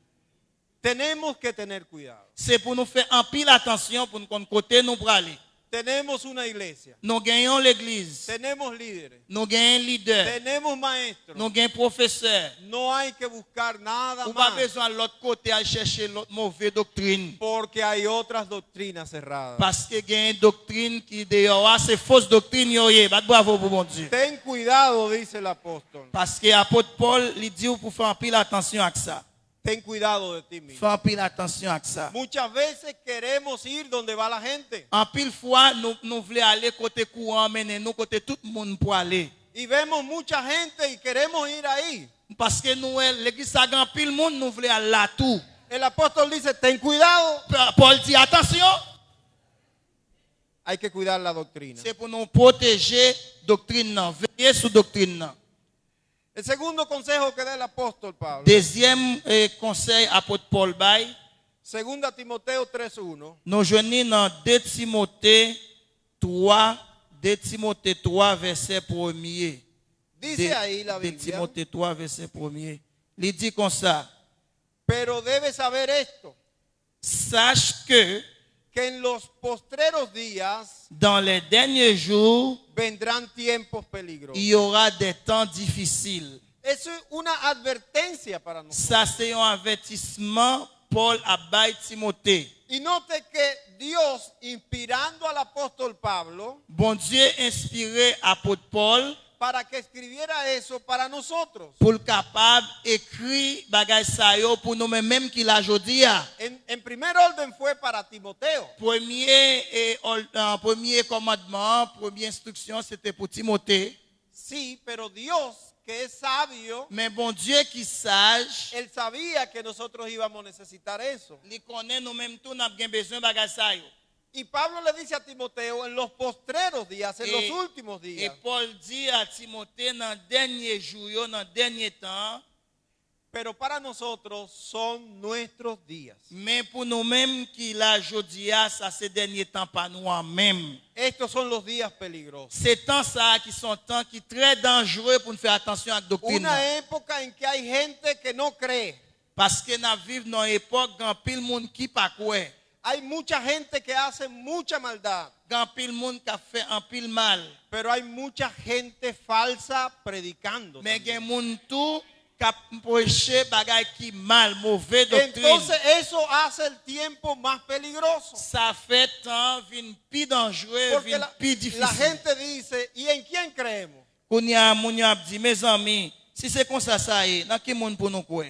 Tenemos que tener cuidado. C'est pour nous faire en pile attention pour nous connaître côté nous pour aller. Tenemos una iglesia, Nous gagnons l'église, tenemos líderes, nous gagnons leader, tenemos maestros. nous gagnons professeur. No hay que buscar nada Ou pas más besoin de l'autre côté à chercher l'autre mauvaise doctrine. porque hay otras doctrinas cerradas. Parce que gagne une doctrine qui dehors, c'est fausse doctrine yo yé. Bravo pour mon Dieu. Ten cuidado, dice el apóstol. Parce que l'apôtre Paul lui dit pour faire en pile attention à ça. Ten cuidado de ti mismo. Faire en pile attention à ça. Muchas veces queremos ir donde va la gente En pile fois, nous voulons aller côté courant, mais nous côté tout le monde pour aller. y vemos mucha gente y queremos ir ahí. Parce que nous, l'église a grand pile monde, nous voulons aller là tout. El apóstol dice, ten cuidado. Paul dit attention, Hay que cuidar la doctrina. c'est pour nous protéger doctrine, non. Veiller sur doctrine. Non. El segundo consejo que da el apóstol Pablo, Deuxième conseil, apôtre Paul Bay, 2 Timoteo 3:1, nous joignons dans 2 Timothée 3, verset 1er. dice ahí la 2 Biblia, Timothée 3, verset 1er. Il dit comme ça, pero debes saber esto, sache que que en los postreros días dans les derniers jours, vendrán tiempos peligrosos. il y aura des temps difficiles. Eso es una advertencia para nosotros. Ça, c'est un avertissement Paul a bail Timothée. Y note que Dios, inspirando al apóstol Pablo, Bon Dieu inspiré apôtre Paul para que escribiera eso para nosotros. pour le capable écrire bagay sa yo pour nous mêmes qui la jodia. En primer orden fue para Timoteo, Premier commandement, première instruction, c'était pour Timothée. sí, pero Dios que es sabio, Mais bon Dieu qui sage, Él sabía que nosotros íbamos a necesitar eso. il connaît nous-mêmes tout, nous avons besoin de bagage ça yo. Y Pablo le dice a Timoteo en los postreros días, en los últimos Et días. Paul dit à Timothée dans le dernier jour, dans le dernier temps, Pero para nosotros son nuestros días. mais pour nous-mêmes qui la jodia, ça c'est dernier temps pas nous-mêmes. Estos son los días peligrosos. C'est temps ça qui sont temps qui très dangereux pour nous faire attention à la doctrine. Una época en que hay gente que no cree. Parce que nous vivons dans une époque quand pile monde qui pas quoi. Hay mucha gente que hace mucha maldad. Quand pile monde qui a fait un pile mal. Pero hay mucha gente falsa predicando. Mais il y a también. monde tout qui a prêché bagay qui mal, mauvais doctrine. Entonces eso hace el tiempo más peligroso. Ça fait temps vin plus dangereux, Porque vin plus difficile. la gente dice, ¿y en quién creemos? Kounya moun yo ap di, mes amis, si c'est comme ça est, dans quel monde pour nous quoi?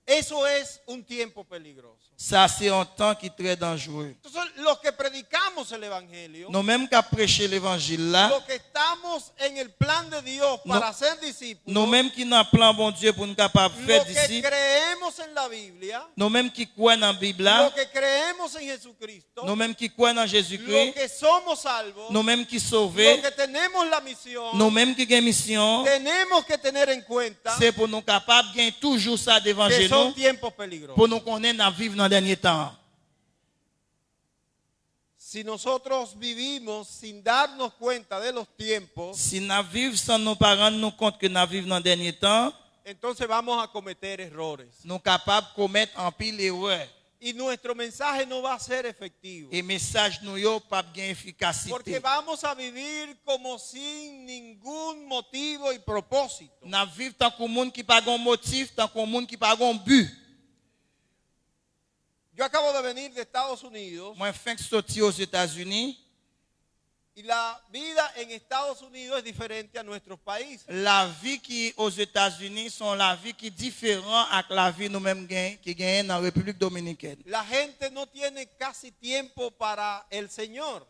Eso es un tiempo peligroso. Ça c'est un temps qui est très dangereux. Entonces los que predicamos el evangelio, Nous même qui prêché l'évangile là, los que estamos en el plan de Dios para ser discípulos, nous même qui dans plan bon Dieu pour nous capable faire los que disciples, creemos en la Biblia, nous même qui croient dans la Bible là, los que creemos en Jesucristo, nous même qui croient dans los Jésus-Christ, que somos salvos, nous même qui los sauvés, que tenemos la misión, nous même qui gagne mission, tenemos que tener en cuenta c'est pour nous capable gagner toujours ça devant que son nous, tiempos peligrosos. pour nous connaître à vivre dans le dernier temps. Si nosotros vivimos sin darnos cuenta de los tiempos, Si nous vivons sans nos parents nous compte que nous vivons dans le dernier temps, entonces vamos a cometer errores. nous sommes capables de commettre en pile erreur. Y nuestro mensaje no va a ser efectivo. Et message nous yo pas gain Porque efficacité. vamos a vivir como sin ningún motivo y propósito. Nous vivons tant que monde qui pas un motif, tant que monde qui pas un but. Yo acabo de venir de Estados Unidos Moi fin que sorti aux États-Unis, y la vida en Estados Unidos es diferente a nuestros países. la vie qui aux États-Unis sont la vie qui est différente avec la vie nous-mêmes qui gagne dans la République dominicaine. La gente no tiene casi tiempo para el Señor.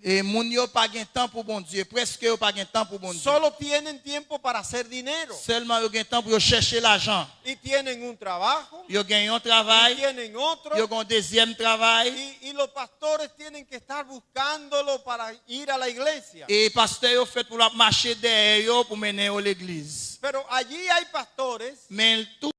Et moun yo pas gain temps pour bon Dieu, presque yo pas gain temps pour bon Dieu. Solo tienen tiempo para hacer dinero. Seulement yo gain temps pour yo chercher l'argent. Y tienen un trabajo. Yo gagne un Y travail, tienen otro. yo gagne un deuxième travail. Y los pastores tienen que estar buscándolo para ir a la iglesia. Et pasteur yo fait pour la marcher derrière yo pour mener à l'église. Pero allí hay pastores Mais tout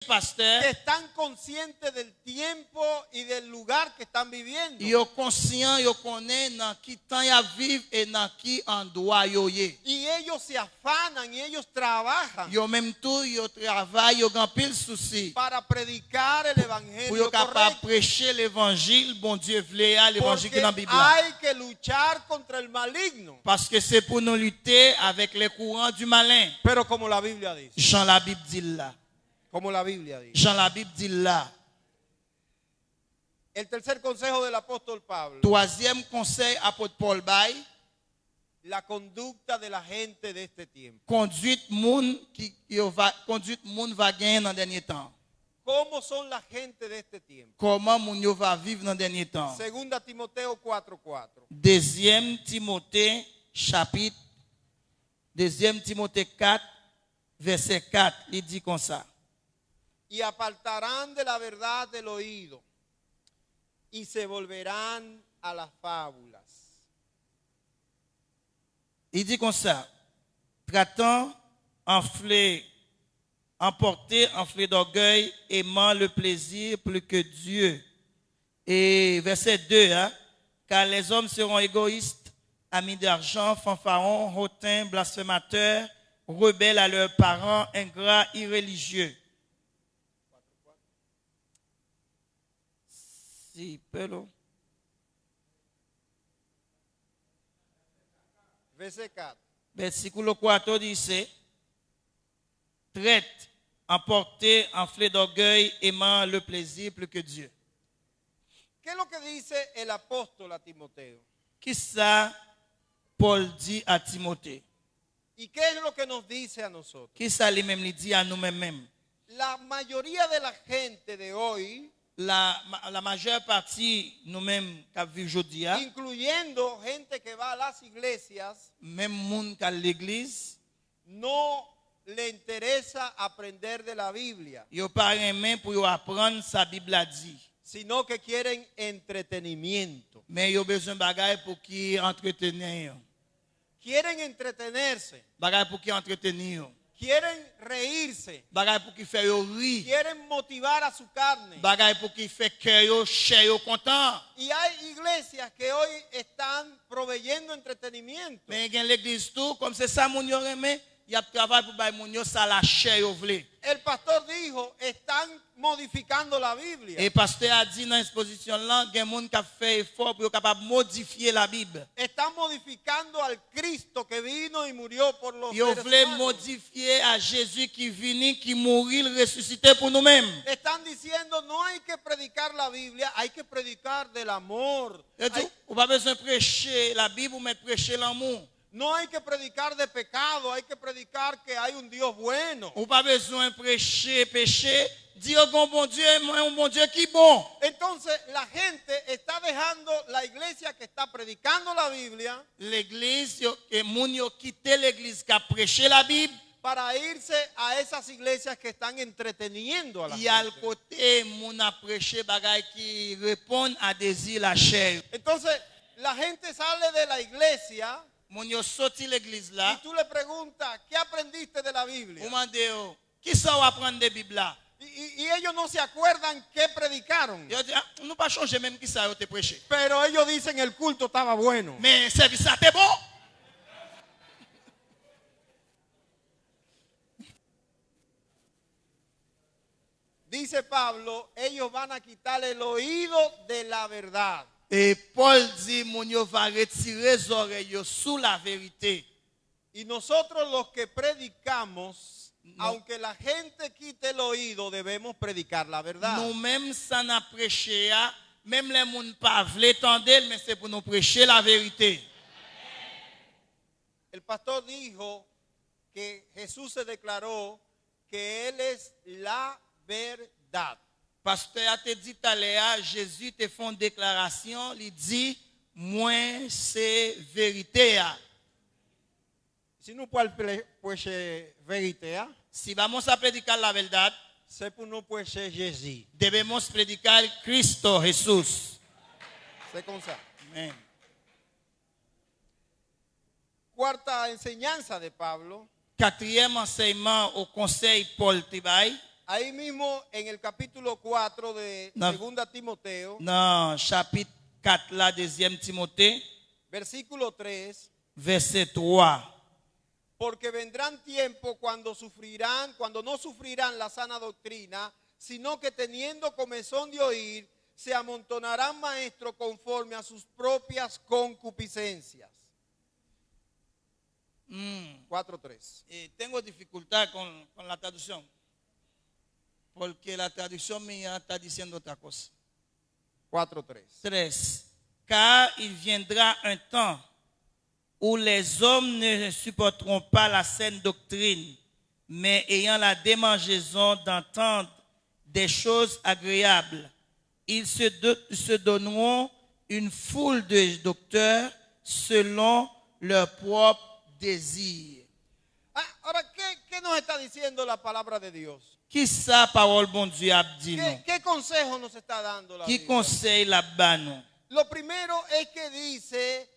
pasteur que están conscientes del tiempo y del lugar que están viviendo. yo conscient, yo connaît dans qui temps ya vivre et dans qui endroit yo yé. Y ellos se afanan y ellos trabajan Yo même tout yo travail, yo gan pile souci para predicar el pour evangelio yo capable correcto. prêcher l'évangile, bon Dieu vle à l'évangile qui Porque est dans la Bible. hay que luchar contra el maligno. Parce que c'est pour nous lutter avec les courants du malin. Pero como la Biblia dice, Jean la Bible dit là. como la Biblia dice. Jean la Bible dit là. El tercer consejo del apóstol Pablo, Troisième conseil apôtre Paul Bay, la conducta de la gente de este tiempo. conduite moun va gagner dans le dernier temps. ¿Cómo son la gente de este tiempo? Comment moun yo va vivre dans le dernier temps. Segunda Timoteo 4:4. Deuxième Timothée chapitre 4 verset 4, il dit comme ça. Y apartarán de la verdad del oído y se volverán a las fábulas. Il dit comme ça. Traitant, emporté, enflé d'orgueil, aimant le plaisir plus que Dieu. Et verset 2, hein, car les hommes seront égoïstes, amis d'argent, fanfarons, hautains, blasphémateurs, rebelles à leurs parents, ingrats, irréligieux. Si, pelo. Verset 4. Versículo 4 dice, traite, emporté, enflé d'orgueil, aimant le plaisir plus que Dieu. ¿Qué es lo que dice el apóstol a Timoteo? Qui ça Paul dit à Timothée? ¿Y qué es lo que nos dice a nosotros? Qui ça lui-même lui dit à nous-mêmes? La mayoría de la gente de hoy, La majeure partie nous-mêmes qui vivons aujourd'hui, incluyendo gente que va a las iglesias, même monde qui à l'église, no le interesa aprender de la Biblia, Yo pas aimé pour yo apprendre sa Bible a dit. sino que quieren entretenimiento. Mais yo besoin bagay pour qui entretenir. Quieren entretenerse, Bagay pour qui entretenir. quieren reírse, Bagay pour qui fait yo rire. quieren motivar a su carne. Bagay pour qui fait cœur yo cher yo content. Y hay iglesias que hoy están proveyendo entretenimiento. Mais gen l'église tout comme c'est ça moun yo aimé, y a travail pour bay moun yo ça la cher yo vle. El pastor dijo, están modificando la Biblia. Et pasteur a dit dans l'exposition là, gen moun qui a fait effort pour capable modifier la Bible. Están modificando al Cristo que vino y murió por los Yo seres vle humanos. modifier à Jésus qui vini, qui mourit, ressuscité pour nous-mêmes. Están diciendo, no hay que predicar la Biblia, hay que predicar del amor. Et tout, ou pas besoin de prêcher la Bible, mais prêcher l'amour. No hay que predicar de pecado, hay que predicar que hay un Dios bueno. Ou pas besoin de prêcher péché, dire bon bon Dieu, moi un bon Dieu qui bon. Entonces la gente está dejando la iglesia que está predicando la Biblia L'église, que moun yo quitté l'église qui a prêché la Bible, para irse a esas iglesias que están entreteniendo a la y al gente. côté moun a prêché bagay qui répond à désir la chair. Entonces la gente sale de la iglesia Moun yo sorti l'église y là, tú le preguntas, ¿qué aprendiste de la ou Biblia? mande yo, qui ça va apprendre de Bible là? Y ellos no se acuerdan qué predicaron, Yo dis, ah, nous pas changer même qui ça yo te prêché. pero ellos dicen el culto estaba bueno. Mais service ça t'es bon. Dice Pablo, ellos van a quitar el oído de la verdad. Et Paul dit, moun yo va retirer les oreilles yo sous la vérité. Y nosotros los que predicamos, aunque la gente quite el oído, debemos predicar la verdad. Nous-mêmes, ça n'a prêché, même les moun pas vle tendel, mais c'est pour nous prêcher la vérité. El pastor dijo que Jesús se declaró que Él es la verdad. Pasteur a te dit tout à l'heure, Jésus te fait une déclaration, il dit, moi c'est vérité. Si no puede pues verité, Si vamos a predicar la verdad, se no puede ser Jesús. debemos predicar Cristo Jesús. Se consa. Amén. Cuarta enseñanza de Pablo, Quatrième enseignement au conseil Paul Tibay, ahí mismo en el capítulo 4 de No. 2 Timoteo, dans chapitre 4, la deuxième Timothée, versículo 3, verset 3. porque vendrán tiempos cuando no sufrirán la sana doctrina, sino que teniendo comezón de oír, se amontonarán maestros conforme a sus propias concupiscencias. 4:3. Tengo dificultad con la traducción, porque la traducción mía está diciendo otra cosa. 4:3. 3. Car il viendra un temps où les hommes ne supporteront pas la saine doctrine, mais ayant la démangeaison d'entendre des choses agréables, ils se donneront une foule de docteurs selon leur propre désir. Ahora, ¿qué nos está diciendo la palabra de Dios? Qui sa parole bon Dieu a dit nous? ¿Qué consejo nos está dando la Qui Biblia? conseille la bas Lo primero es que dice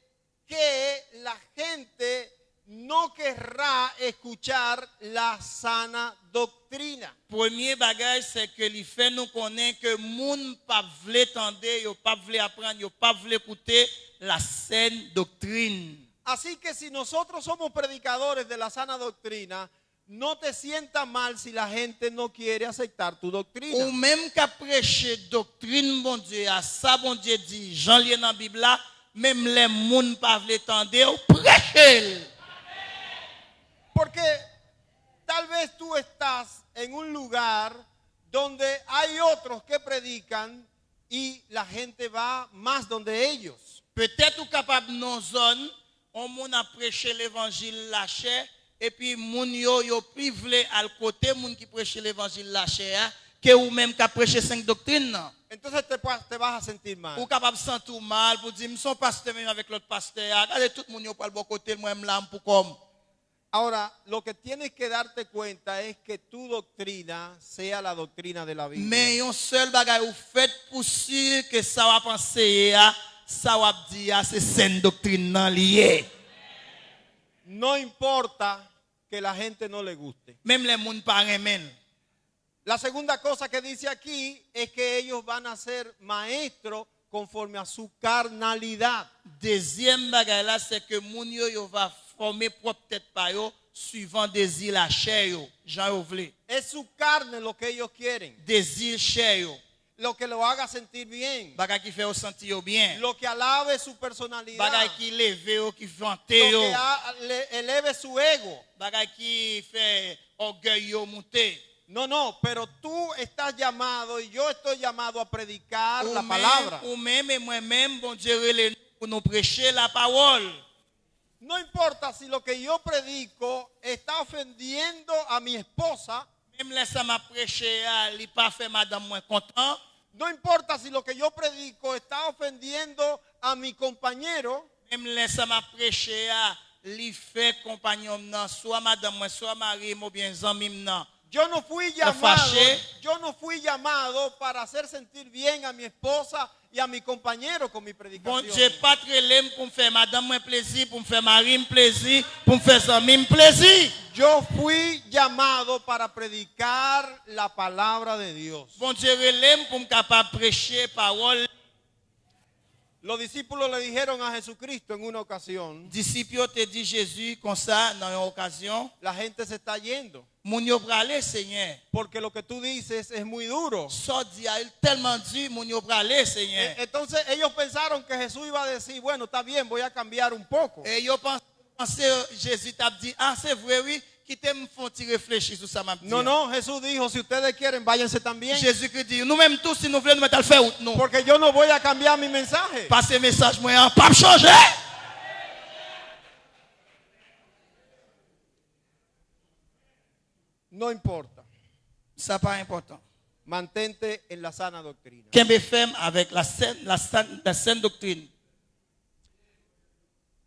que la gente no querrá escuchar la sana doctrina. Premier bagage, c'est que il fait nous connaître que moun pas vle tendre, yo pas vle apprendre, yo pas vle écouter la saine doctrine. Así que si nosotros somos predicadores de la sana doctrina, no te sientas mal si la gente no quiere aceptar tu doctrina. Ou même qu'à prêcher doctrine bon Dieu, à ça bon Dieu dit, Jean lien dans la Bible là, même les moun pas vle tendre, ou prêcher. Porque tal vez tú estás en un lugar donde hay otros que predican y la gente va más donde ellos. Peut-être ou capable non zone, on moun a prêché l'évangile la chair et puis moun yo plus vle al côté moun qui prêche l'évangile la chair que ou même qui prêché 5 doctrines non. Entonces te vas a sentir mal. Ou capable sentir mal pour dire son pasteur même avec l'autre pasteur, regardez tout moun yo pour le bon côté moi même là pour comme. Ahora, lo que tienes que darte cuenta es que tu doctrina sea la doctrina de la Biblia. Mais un seul bagay ou fait pour sûr que ça va penser, ça va dire, c'est saine doctrine nan lié. No importa que la gente no le guste. Même les moun pas remen. La segunda cosa que dice aquí es que ellos van a ser maestros conforme a su carnalidad. Deuxième bagay là, c'est que moun yo va former propre tête pa yo suivant désir la chair yo. Jean yo vle. Es su carne lo que ellos quieren, Désir chair yo. lo que lo haga sentir bien, Bagay qui fait yo sentir yo bien. lo que alabe su personalidad, Bagay qui leve yo, qui vante lo yo. que eleve su ego. Bagay qui fait orgueil yo monter. No, pero tú estás llamado y yo estoy llamado a predicar la palabra. Ou même et moi-même, bon Dieu, relève nous pour nous prêcher la parole. No importa si lo que yo predico está ofendiendo a mi esposa. Même laisse m'a prêcher, li pas fait madame moins content. No importa si lo que yo predico está ofendiendo a mi compañero. Même laisse m'a prêcher, li fait compagnon nan, soit madame moins, soit mari, ou bien zami nan. Yo no fui llamado para hacer sentir bien a mi esposa y a mi compañero con mi Bon predicación. Dieu, pas très l'aime pour me faire madame moins plaisir, pour me faire mari plaisir, pour me faire zami plaisir. Yo fui llamado para predicar la palabra de Dios. Bon Dieu, l'aime pour me capable prêcher parole. Los discípulos le dijeron a Jesucristo en una ocasión, Disciples te dit Jésus comme ça dans une occasion, la gente se está yendo moun yo prale Seigneur. porque lo que tú dices es muy duro. So dit a il tellement dur moun yo prale Seigneur. Entonces ellos pensaron que Jesús iba a decir, bueno, está bien, voy a cambiar un poco. Et yo pensé Jésus t'a dit ah c'est vrai oui, qui te me font réfléchir sur ça m'a dit. No, Jesús dijo, si ustedes quieren, váyanse también. Jésus qui dit nous même tous si nous voulons nous mettre à le faire non. Porque yo no voy a cambiar mi mensaje. Parce que message moi pas changer. No importa. Ça pas important. Mantente en la sana doctrina. Kembe ferme avec la saine doctrine.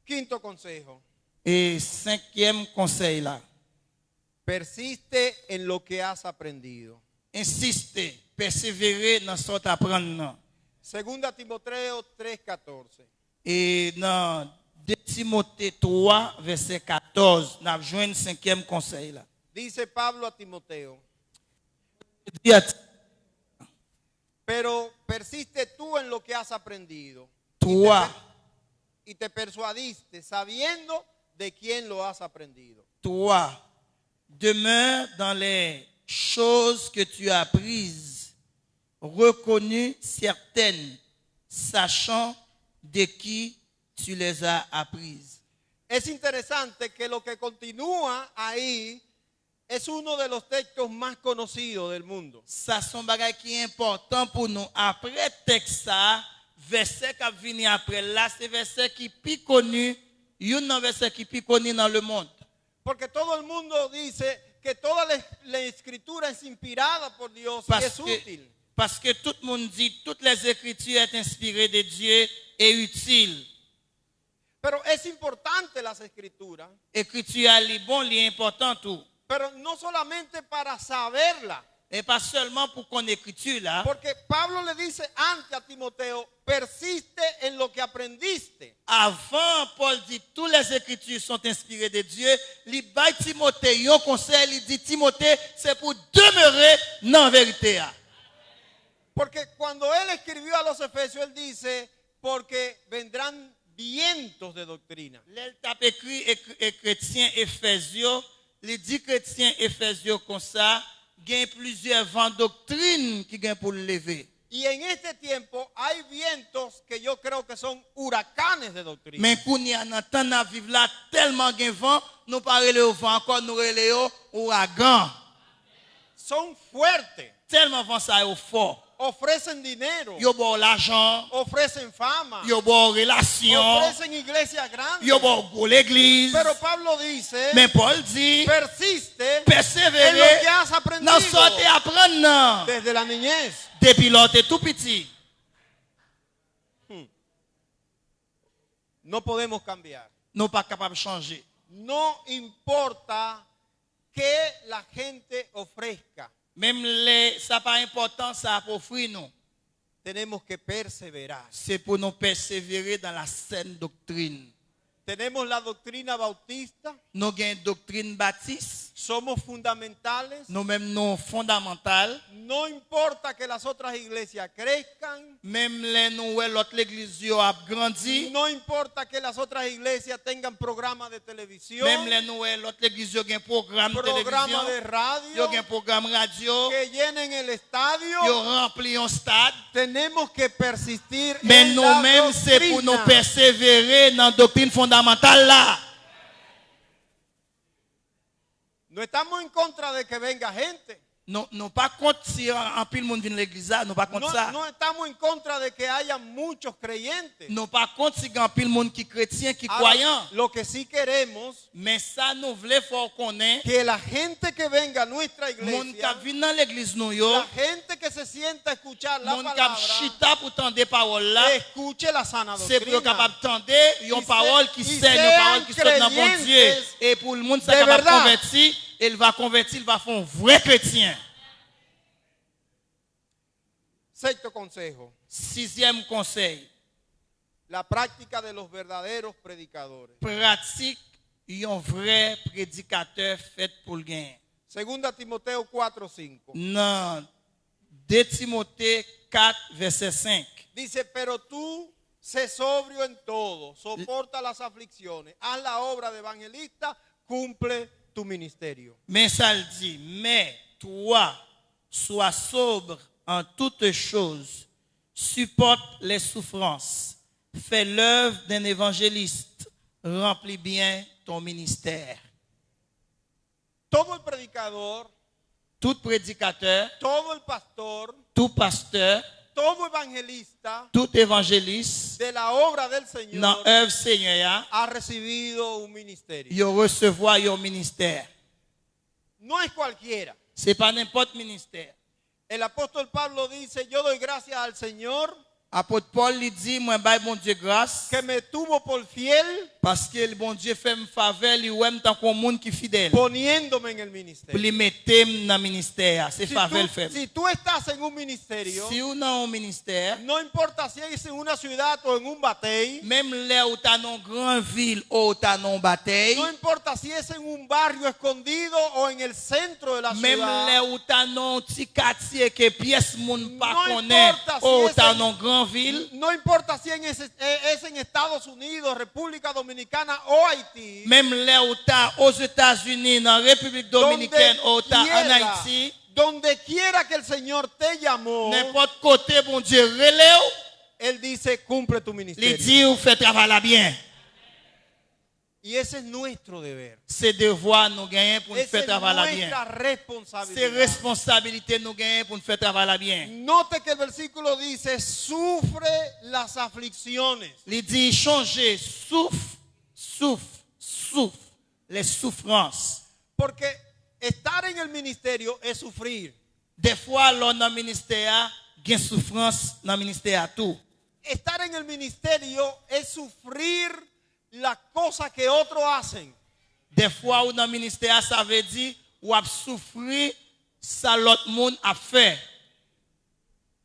Quinto consejo. Et cinquième conseil là, Persiste en lo que has aprendido. insiste, persévérer dans ce que apprendre. Segunda Timoteo 3:14. Et dans 2 Timothée 3, verset 14, nous avons joué un cinquième conseil là. Dice Pablo a Timoteo, Dis à pero persiste tú en lo que has aprendido. toi, Y te persuadiste sabiendo de quién lo has aprendido. toi, demeure dans les choses que tu as apprises, reconnues certaines, sachant de qui tu les as apprises. Es interesante que lo que continúa ahí es uno de los textos más conocidos del mundo. Ça son bagay qui est important pour nous. Après texte ça, verset qui vient après là, c'est verset qui est connu, un verset qui est connu dans le monde. Porque todo el mundo dice que toda la escritura es inspirada por Dios y es útil. Parce que tout le monde dit toutes les écritures sont inspirées de Dieu et utiles. Pero es importante las escrituras, Écriture est bon, est important tout. pero no solamente para saberla. Et pas seulement pour qu'on écriture là. Porque Pablo le dice antes a Timoteo, persiste en lo que aprendiste. Avant, Paul dit toutes les écritures sont inspirées de Dieu. Il baille Timothée un conseil, il dit Timothée, c'est pour demeurer dans la vérité. Porque cuando él escribió a los Efesios, él dice, porque vendrán vientos de doctrina. L'elle tape écrit et chrétien Éphésiens, il dit chrétien Éphésiens comme ça, il y a plusieurs vents doctrines qui gagnent pour le lever. Y en este tiempo hay vientos que yo creo que son huracanes de doctrina. Mais quand on a entendu à vivre là tellement de vent, nous parlons au vent encore, nous relèvons ouragan. Son fuertes, Tellement vent ça est fort. ofrecen dinero, Yo bon l'argent, ofrecen fama, yo bon relation, ofrecen iglesias grandes. yo bon go l'église. Pero Pablo dice, Mais Paul dit, persiste en lo persévérer que has dans aprendido ce que apprendre desde la niñez. depuis l'autre tout petit. No podemos cambiar. Nous pas capables de changer. no importa que la gente ofrezca. Même les, ça pas important ça pour offrir nous. Tenemos que perseverar. C'est pour nous persévérer dans la saine doctrine. Tenemos la doctrina bautista, Nous avons une doctrine baptiste, somos fundamentales. nous même nous fondamentales. No importa que las otras iglesias crezcan, Même les nous l'autre l'église a grandi. no importa que las otras iglesias tengan programas de televisión, Même les nous l'autre l'église a un programme de programas de télévision. radio, Il y a un programme radio. que llenen el Il estadio. remplit un stade. Tenemos que persistir Mais en la nous-mêmes, c'est pour nous doctrina. persévérer dans la doctrine fondamentale là. No estamos en contra de que venga gente. Nous pas contre si un pile monde vient à l'église là, nous pas contre ça. No estamos en contra de que haya muchos creyentes. Nous pas contre si un pile monde qui chrétien, qui Ahora, croyant. lo que sí queremos Mais ça nous voulons faut connaître que la gente que venga a nuestra monde qui iglesia, vient dans l'église nous yo, la gente que se sienta a escuchar la monde qui palabra, chita pour entendre des paroles là, escuche la sana c'est pour doctrina. capable d'entendre une Y parole se- qui y saigne, une sean parole qui sort dans bon Dieu. creyentes Et pour le monde de ça capable verdad. convertir, il va convertir, il va faire un vrai chrétien. Sexto consejo, Sixième conseil, la práctica de los verdaderos predicadores. pratique un vrai prédicateur fait pour le gain. Segunda Timoteo 4:5. Dans 2 Timothée 4, verset 5. Dice, pero tú sé sobrio en todo, soporta las aflicciones, haz la obra de evangelista, cumple tu ministerio. Mais ça le dit, mais toi, sois sobre en toutes choses, supporte les souffrances, fais l'œuvre d'un évangéliste, remplis bien ton ministère. Todo el predicador, Tout prédicateur, todo el pastor, tout pasteur, todo evangelista tout évangéliste, de la obra del dans Señor l'œuvre Seigneur, ha recibido un ministerio. il recevoir un ministère. No es cualquiera. C'est pas n'importe ministère. El apóstol Pablo dice, yo doy gracias al Señor Apôtre Paul lui dit, moi, bah, bon Dieu grâce, que me tuvo por fiel parce que le bon Dieu fait me faveur, lui, ouais, tant qu'on monde qui est fidèle. poniéndome en el Pour ministerio. lui mettre dans le ministère, c'est Si faveur le tú, fait. si tú estás en un ministerio, Si on a un ministère, no importa si es en una ciudad o en un batey, même là où tu as une grande ville ou tu as une bataille, no importa si es en un barrio escondido o en el centro de la même ciudad, là où tu as un petit quartier que pièce moun pas No connaît, importa si ou es tu as en- une grande ville, no importa si es en Estados Unidos, República Dominicana o Haití, même là où tu as aux États-Unis, dans la République Dominicaine, ou tu as en Haïti, donde quiera que el Señor te llamó, n'importe côté, bon Dieu, relève, Él dice, cumple tu il ministerio. dit, ou fait travail là bien. Y ese es nuestro deber. C'est devoir nous gagner pour nous Esa faire es travail là bien. nuestra C'est responsabilidad. responsabilité nous gagner pour nous faire travail là bien. Note que el versículo dice, sufre las aflicciones. Il dit changer, souffre les souffrances. Porque estar en el ministerio es sufrir. Des fois, l'on dans le ministère, il y a souffrance dans le ministère tout. Estar en el ministerio es sufrir las cosas que otros hacen. Des fois, ou dans le ministère, ça veut dire ou a souffrir ça l'autre monde a fait.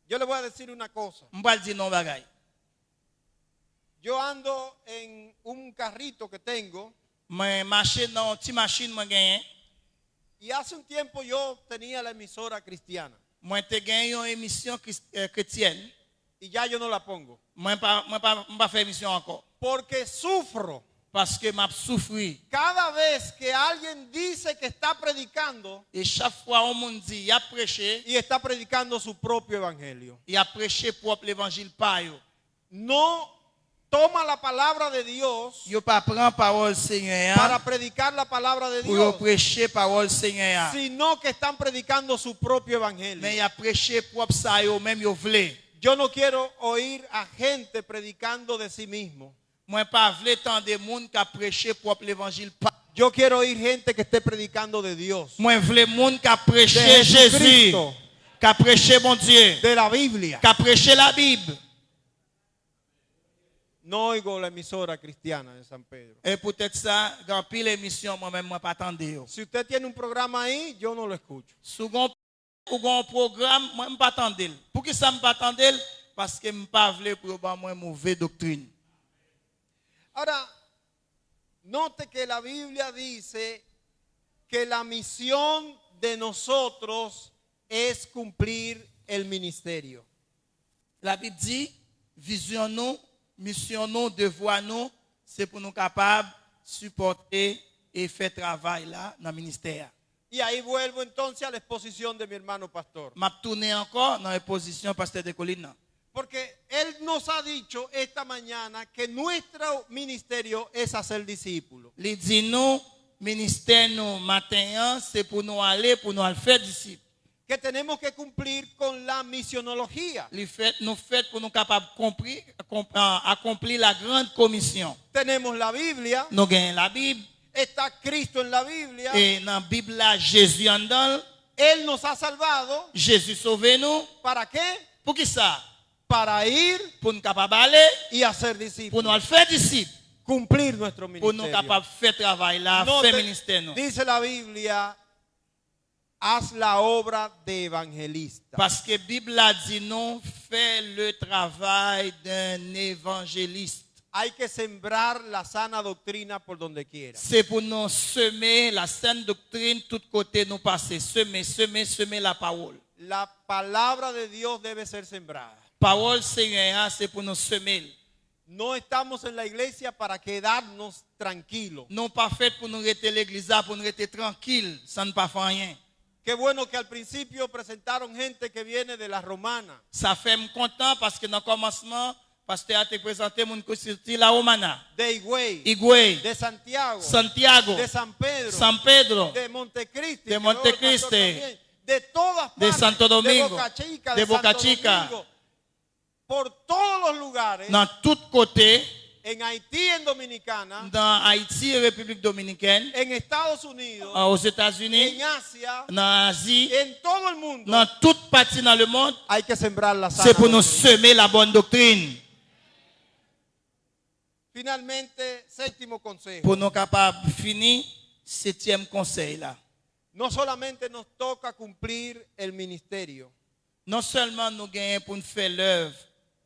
Yo le voy a decir una cosa. Je vais dire non bagay. Yo ando en un carrito que tengo Moi marcher dans une petite machine moi gagné. y hace un tiempo yo tenía la emisora cristiana Moi te gagné une émission chrétienne. y ya yo no la pongo Moi pas faire émission encore porque sufro parce que m'a souffri. cada vez que alguien dice que está predicando Et chaque fois on monde dit il a prêché, y está predicando su propio evangelio. il a prêché propre l'évangile pas yo. No toma la palabra de Dios Yo pas prend parole Seigneur para predicar la palabra de pour yo Dios, prêcher parole Seigneur. sino que están predicando su propio evangelio. Mais il a prêché propre ça yo même yo vle. Yo no quiero oír a gente predicando de sí mismo. Moi pas vle tant de monde qui a prêché propre l'évangile pas. Yo quiero oír gente que esté predicando de Dios, Moi vle monde qui a prêché de Jésus, Jesucristo, qui a prêché bon Dieu, de la Biblia. qui a prêché la Bible. no oigo la emisora cristiana de San Pedro. Et peut-être ça, grand pile émission, moi-même, moi pas attendre. Si usted tiene un programa ahí, yo no lo escucho. Si vous avez un programme, moi, je ne pas attendre. Pour qui ça me pas attendre? Parce que je ne pas voulu pour moi mauvaise doctrine. Ahora, note que la Biblia dice que la misión de nosotros es cumplir el ministerio. La Bible dit, vision nous, mission nous, devoir nous, c'est pour nous capables de supporter et faire travail là dans le ministère. Y ahí vuelvo entonces a la exposición de mi hermano pastor. Je tourner encore dans la position pasteur de Colina. Porque él nos ha dicho esta mañana que nuestro ministerio es hacer discípulos. Il dit nous, ministère nous, matin, c'est pour nous aller, pour nous faire disciples. Que tenemos que cumplir con la misionología. Nous fait pour nous capables d'accomplir la grande commission. Tenemos la Biblia, Nous gagnons la Bible. está Cristo en la Biblia. Et dans la Bible, là, Jésus en dedans. Él nos ha salvado. Jésus sauve nous. ¿Para qué? Pour qui ça? Para ir Pour nous capables d'aller, y hacer pour discípulos. nous faire disciples. Cumplir nuestro Pour nous ministerio. capables de faire travail là, Note, faire ministère nous. dice la Biblia, haz la obra de evangelista. Parce que la Bible a dit non, fais le travail d'un évangéliste. Hay que sembrar la sana doctrina por donde quiera. C'est pour nous semer la saine doctrine, tout côté nous passer. Semer la parole. La palabra de Dios debe ser sembrada. Parole Seigneur, c'est pour nous semer. No estamos en la iglesia para quedarnos tranquilos. Non pas fait pour nous rester l'église, pour nous rester tranquille, sans ne pas faire rien. Qué bueno que al principio presentaron gente que viene de la romana, Ça fait me content parce que dans le commencement, pasteur a te présenté mon sorti la Romana, de Higüey, Higüey, de Santiago, Santiago, de San Pedro, San Pedro, de Montecristi, de que luego el pastor Montecristi, también, de todas de partes, Santo Domingo, de Boca Chica, de Boca Santo Chica. Domingo, por todos los lugares, dans tout côté, en Haití, en Dominicana, dans Haïti et République Dominicaine, en Estados Unidos, aux États-Unis, en Asia, dans Asie, en todo el mundo, dans toute partie dans le monde, hay que sembrar la sana c'est pour nous doctrina. semer la bonne doctrine. Finalmente, séptimo consejo. Pour nous capables de finir, 7e conseil là. No solamente nos toca cumplir el ministerio, Non seulement nous gagnons pour nous faire l'œuvre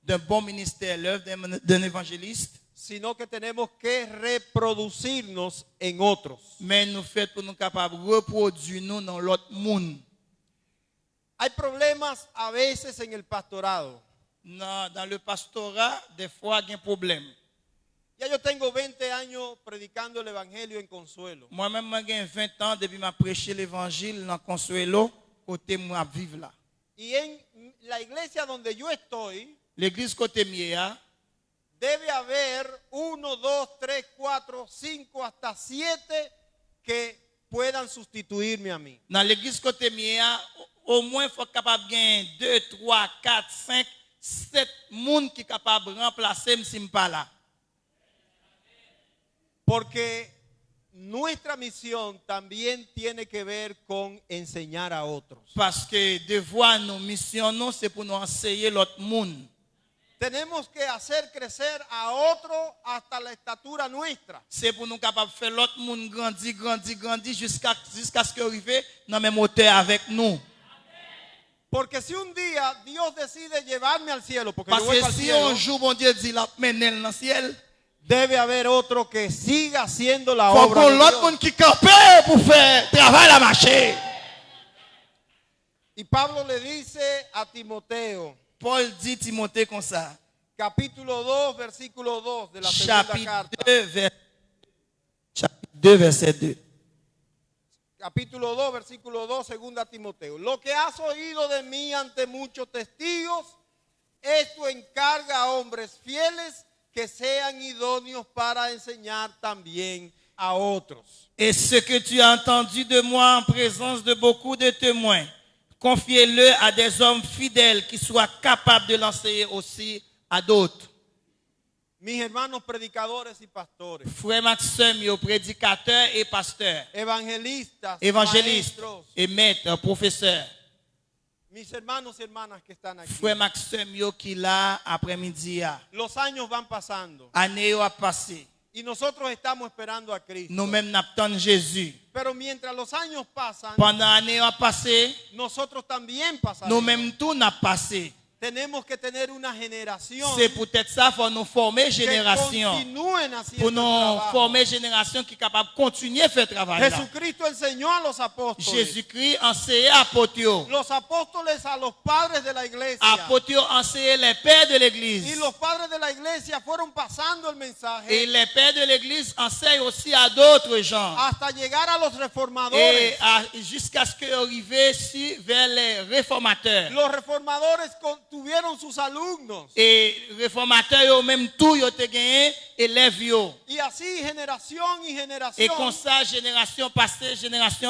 d'un bon ministère, l'œuvre d'un évangéliste, sino que tenemos que reproducirnos en otros. mais nous fait pour nous capables de reproduire nous dans l'autre monde. Hay problemas a veces en el pastorado. Dans le pastorat, des fois, il y a un problème. Ya yo tengo 20 años predicando el evangelio en Consuelo. Moi-même, j'ai 20 ans depuis que j'ai prêché l'évangile dans Consuelo, côté moi vivre là. Y en la iglesia donde yo estoy, L'église côté mia, debe haber 1, 2, 3, 4, 5, hasta 7 que puedan sustituirme a mí. dans l'église côté mia, au moins, il faut capable de gagner 2, 3, 4, 5, 7 personnes qui sont capables de remplacer si je ne suis pas là. Porque nuestra misión también tiene que ver con enseñar a otros. Parce que devoir nous, mission nous, c'est pour nous enseigner l'autre monde. Tenemos que hacer crecer a otro hasta la estatura nuestra. C'est pour nous capables de faire l'autre monde grandir jusqu'à ce qu'il arrive dans le même hauteur avec nous. Porque si un día Dios decide llevarme al cielo, porque Parce yo voy que al si cielo, un jour, bon Dieu dit, la mener dans le ciel, debe haber otro que siga haciendo la il faut obra qu'on de l'autre Dios. monde qui campe pour faire travail à marcher. Y Pablo le dice a Timoteo, Paul dit Timothée comme ça. capítulo 2, versículo 2 de la segunda Chapitre carta. 2, verset 2. Capítulo 2, versículo 2, segunda Timoteo. Lo que has oído de mí ante muchos testigos, esto encarga a hombres fieles que sean idóneos para enseñar también a otros. Et ce que tu as entendu de moi en présence de beaucoup de témoins, confiez-le à des hommes fidèles qui soient capables de l'enseigner aussi à d'autres. Mis hermanos predicadores y pastores, Frères, ma soeur, mes prédicateurs et pasteurs, evangelistas, évangélistes maestros, et maîtres, professeurs. Mis hermanos y hermanas que están aquí. frère Maxime yo qui là après-midi a. Los años van pasando Année yo a passé. y nosotros estamos esperando a Cristo. Nous-mêmes n'attendons Jésus. Pero mientras los años pasan, Pendant l'année a passé, nosotros también pasaremos. nous-mêmes tout n'a passé. Tenemos que tener una generación C'est peut-être ça faut nous former que génération. continúen haciendo Pour el nous trabajo. former génération qui est capable de continuer à faire travail là. Jesucristo enseñó a los apóstoles. Jésus-Christ enseignait apôtres. Los apóstoles a los padres de la iglesia. Apôtres enseignaient les pères de l'église. Y los padres de la iglesia fueron pasando el mensaje Et les pères de l'église enseignent aussi à d'autres gens. hasta llegar a los Et reformadores. jusqu'à ce qu'ils arrivent vers les réformateurs. Los reformadores tuvieron sus alumnos. Et réformateurs eux-mêmes tout ils ont gagné élèves yo. Y así generación y Et generación. comme ça génération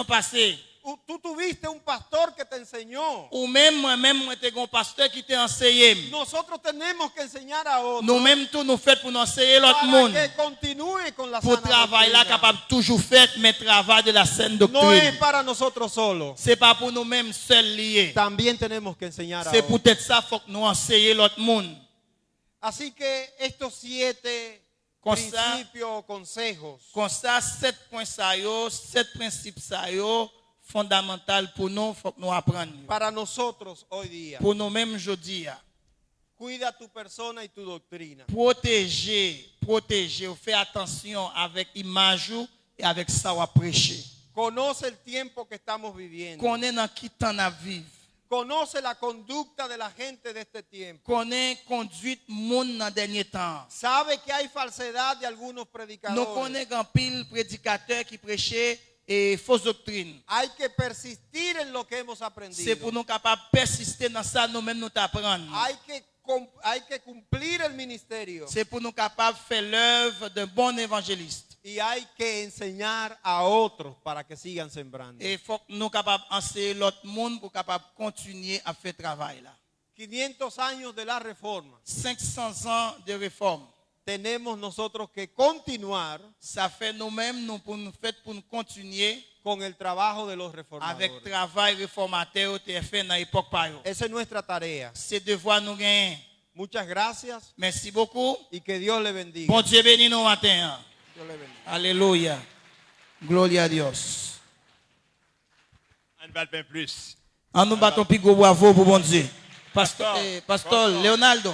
passée. Tú tuviste un pastor que te enseñó. Ou même moi-même moi t'ai un pasteur qui t'a enseigné. Nosotros tenemos que enseñar a otros Nous-mêmes tout nous fait pour nous enseigner l'autre para monde. que continúe con la Pour sana travail là doctrina. capable toujours faire mais travail de la saine No es doctrine. para nosotros solos. C'est pas pour nous-mêmes seuls liés. También tenemos que enseñar a C'est otros. peut-être ça faut que nous enseigner l'autre monde. Así que estos 7 Con ça- principios o consejos Comme ça 7 points ça yo, 7 principes ça yo fondamental pour nous faut que nous apprenions. para nosotros hoy día. Pour nous-mêmes aujourd'hui. Cuida tu persona y tu doctrina. Protéger, fais attention avec image et avec ça ou prêcher. Conoce el tiempo que estamos viviendo. Connais dans qui temps à vivre. Conoce la conducta de la gente de este tiempo. Connais conduite monde dans dernier temps. Sabe que hay falsedad de algunos Nous predicadores. connaissons un pile prédicateur qui prêchait et fausse doctrine. Hay que persistir en lo que hemos C'est aprendido. pour nous capables de persister dans ça nous-mêmes nous t'apprendre. Hay que cumplir el ministerio. C'est pour nous capables de faire l'œuvre d'un bon évangéliste. Y hay que enseñar a otros para que sigan sembrando. Et il faut que nous capables d'enseigner l'autre monde pour capable continuer à faire travail là. 500 años de la reforma. 500 ans de réforme. Tenemos nosotros que continuar Ça fait nous-mêmes nous pour nous faire pour nous continuer con el trabajo de los avec reformadores. travail réformateur qui est fait dans l'époque par eux. Esa es nuestra tarea. C'est devoir nous gagner. Muchas gracias Merci beaucoup. y que Dios le bendiga. Bon Dieu bénit nous matin. Dios le bendiga. Alléluia. Gloria a Dios. On ne va pas plus. En nous battons plus gros bravo pour bon Dieu. Pasteur Pasteur Leonardo.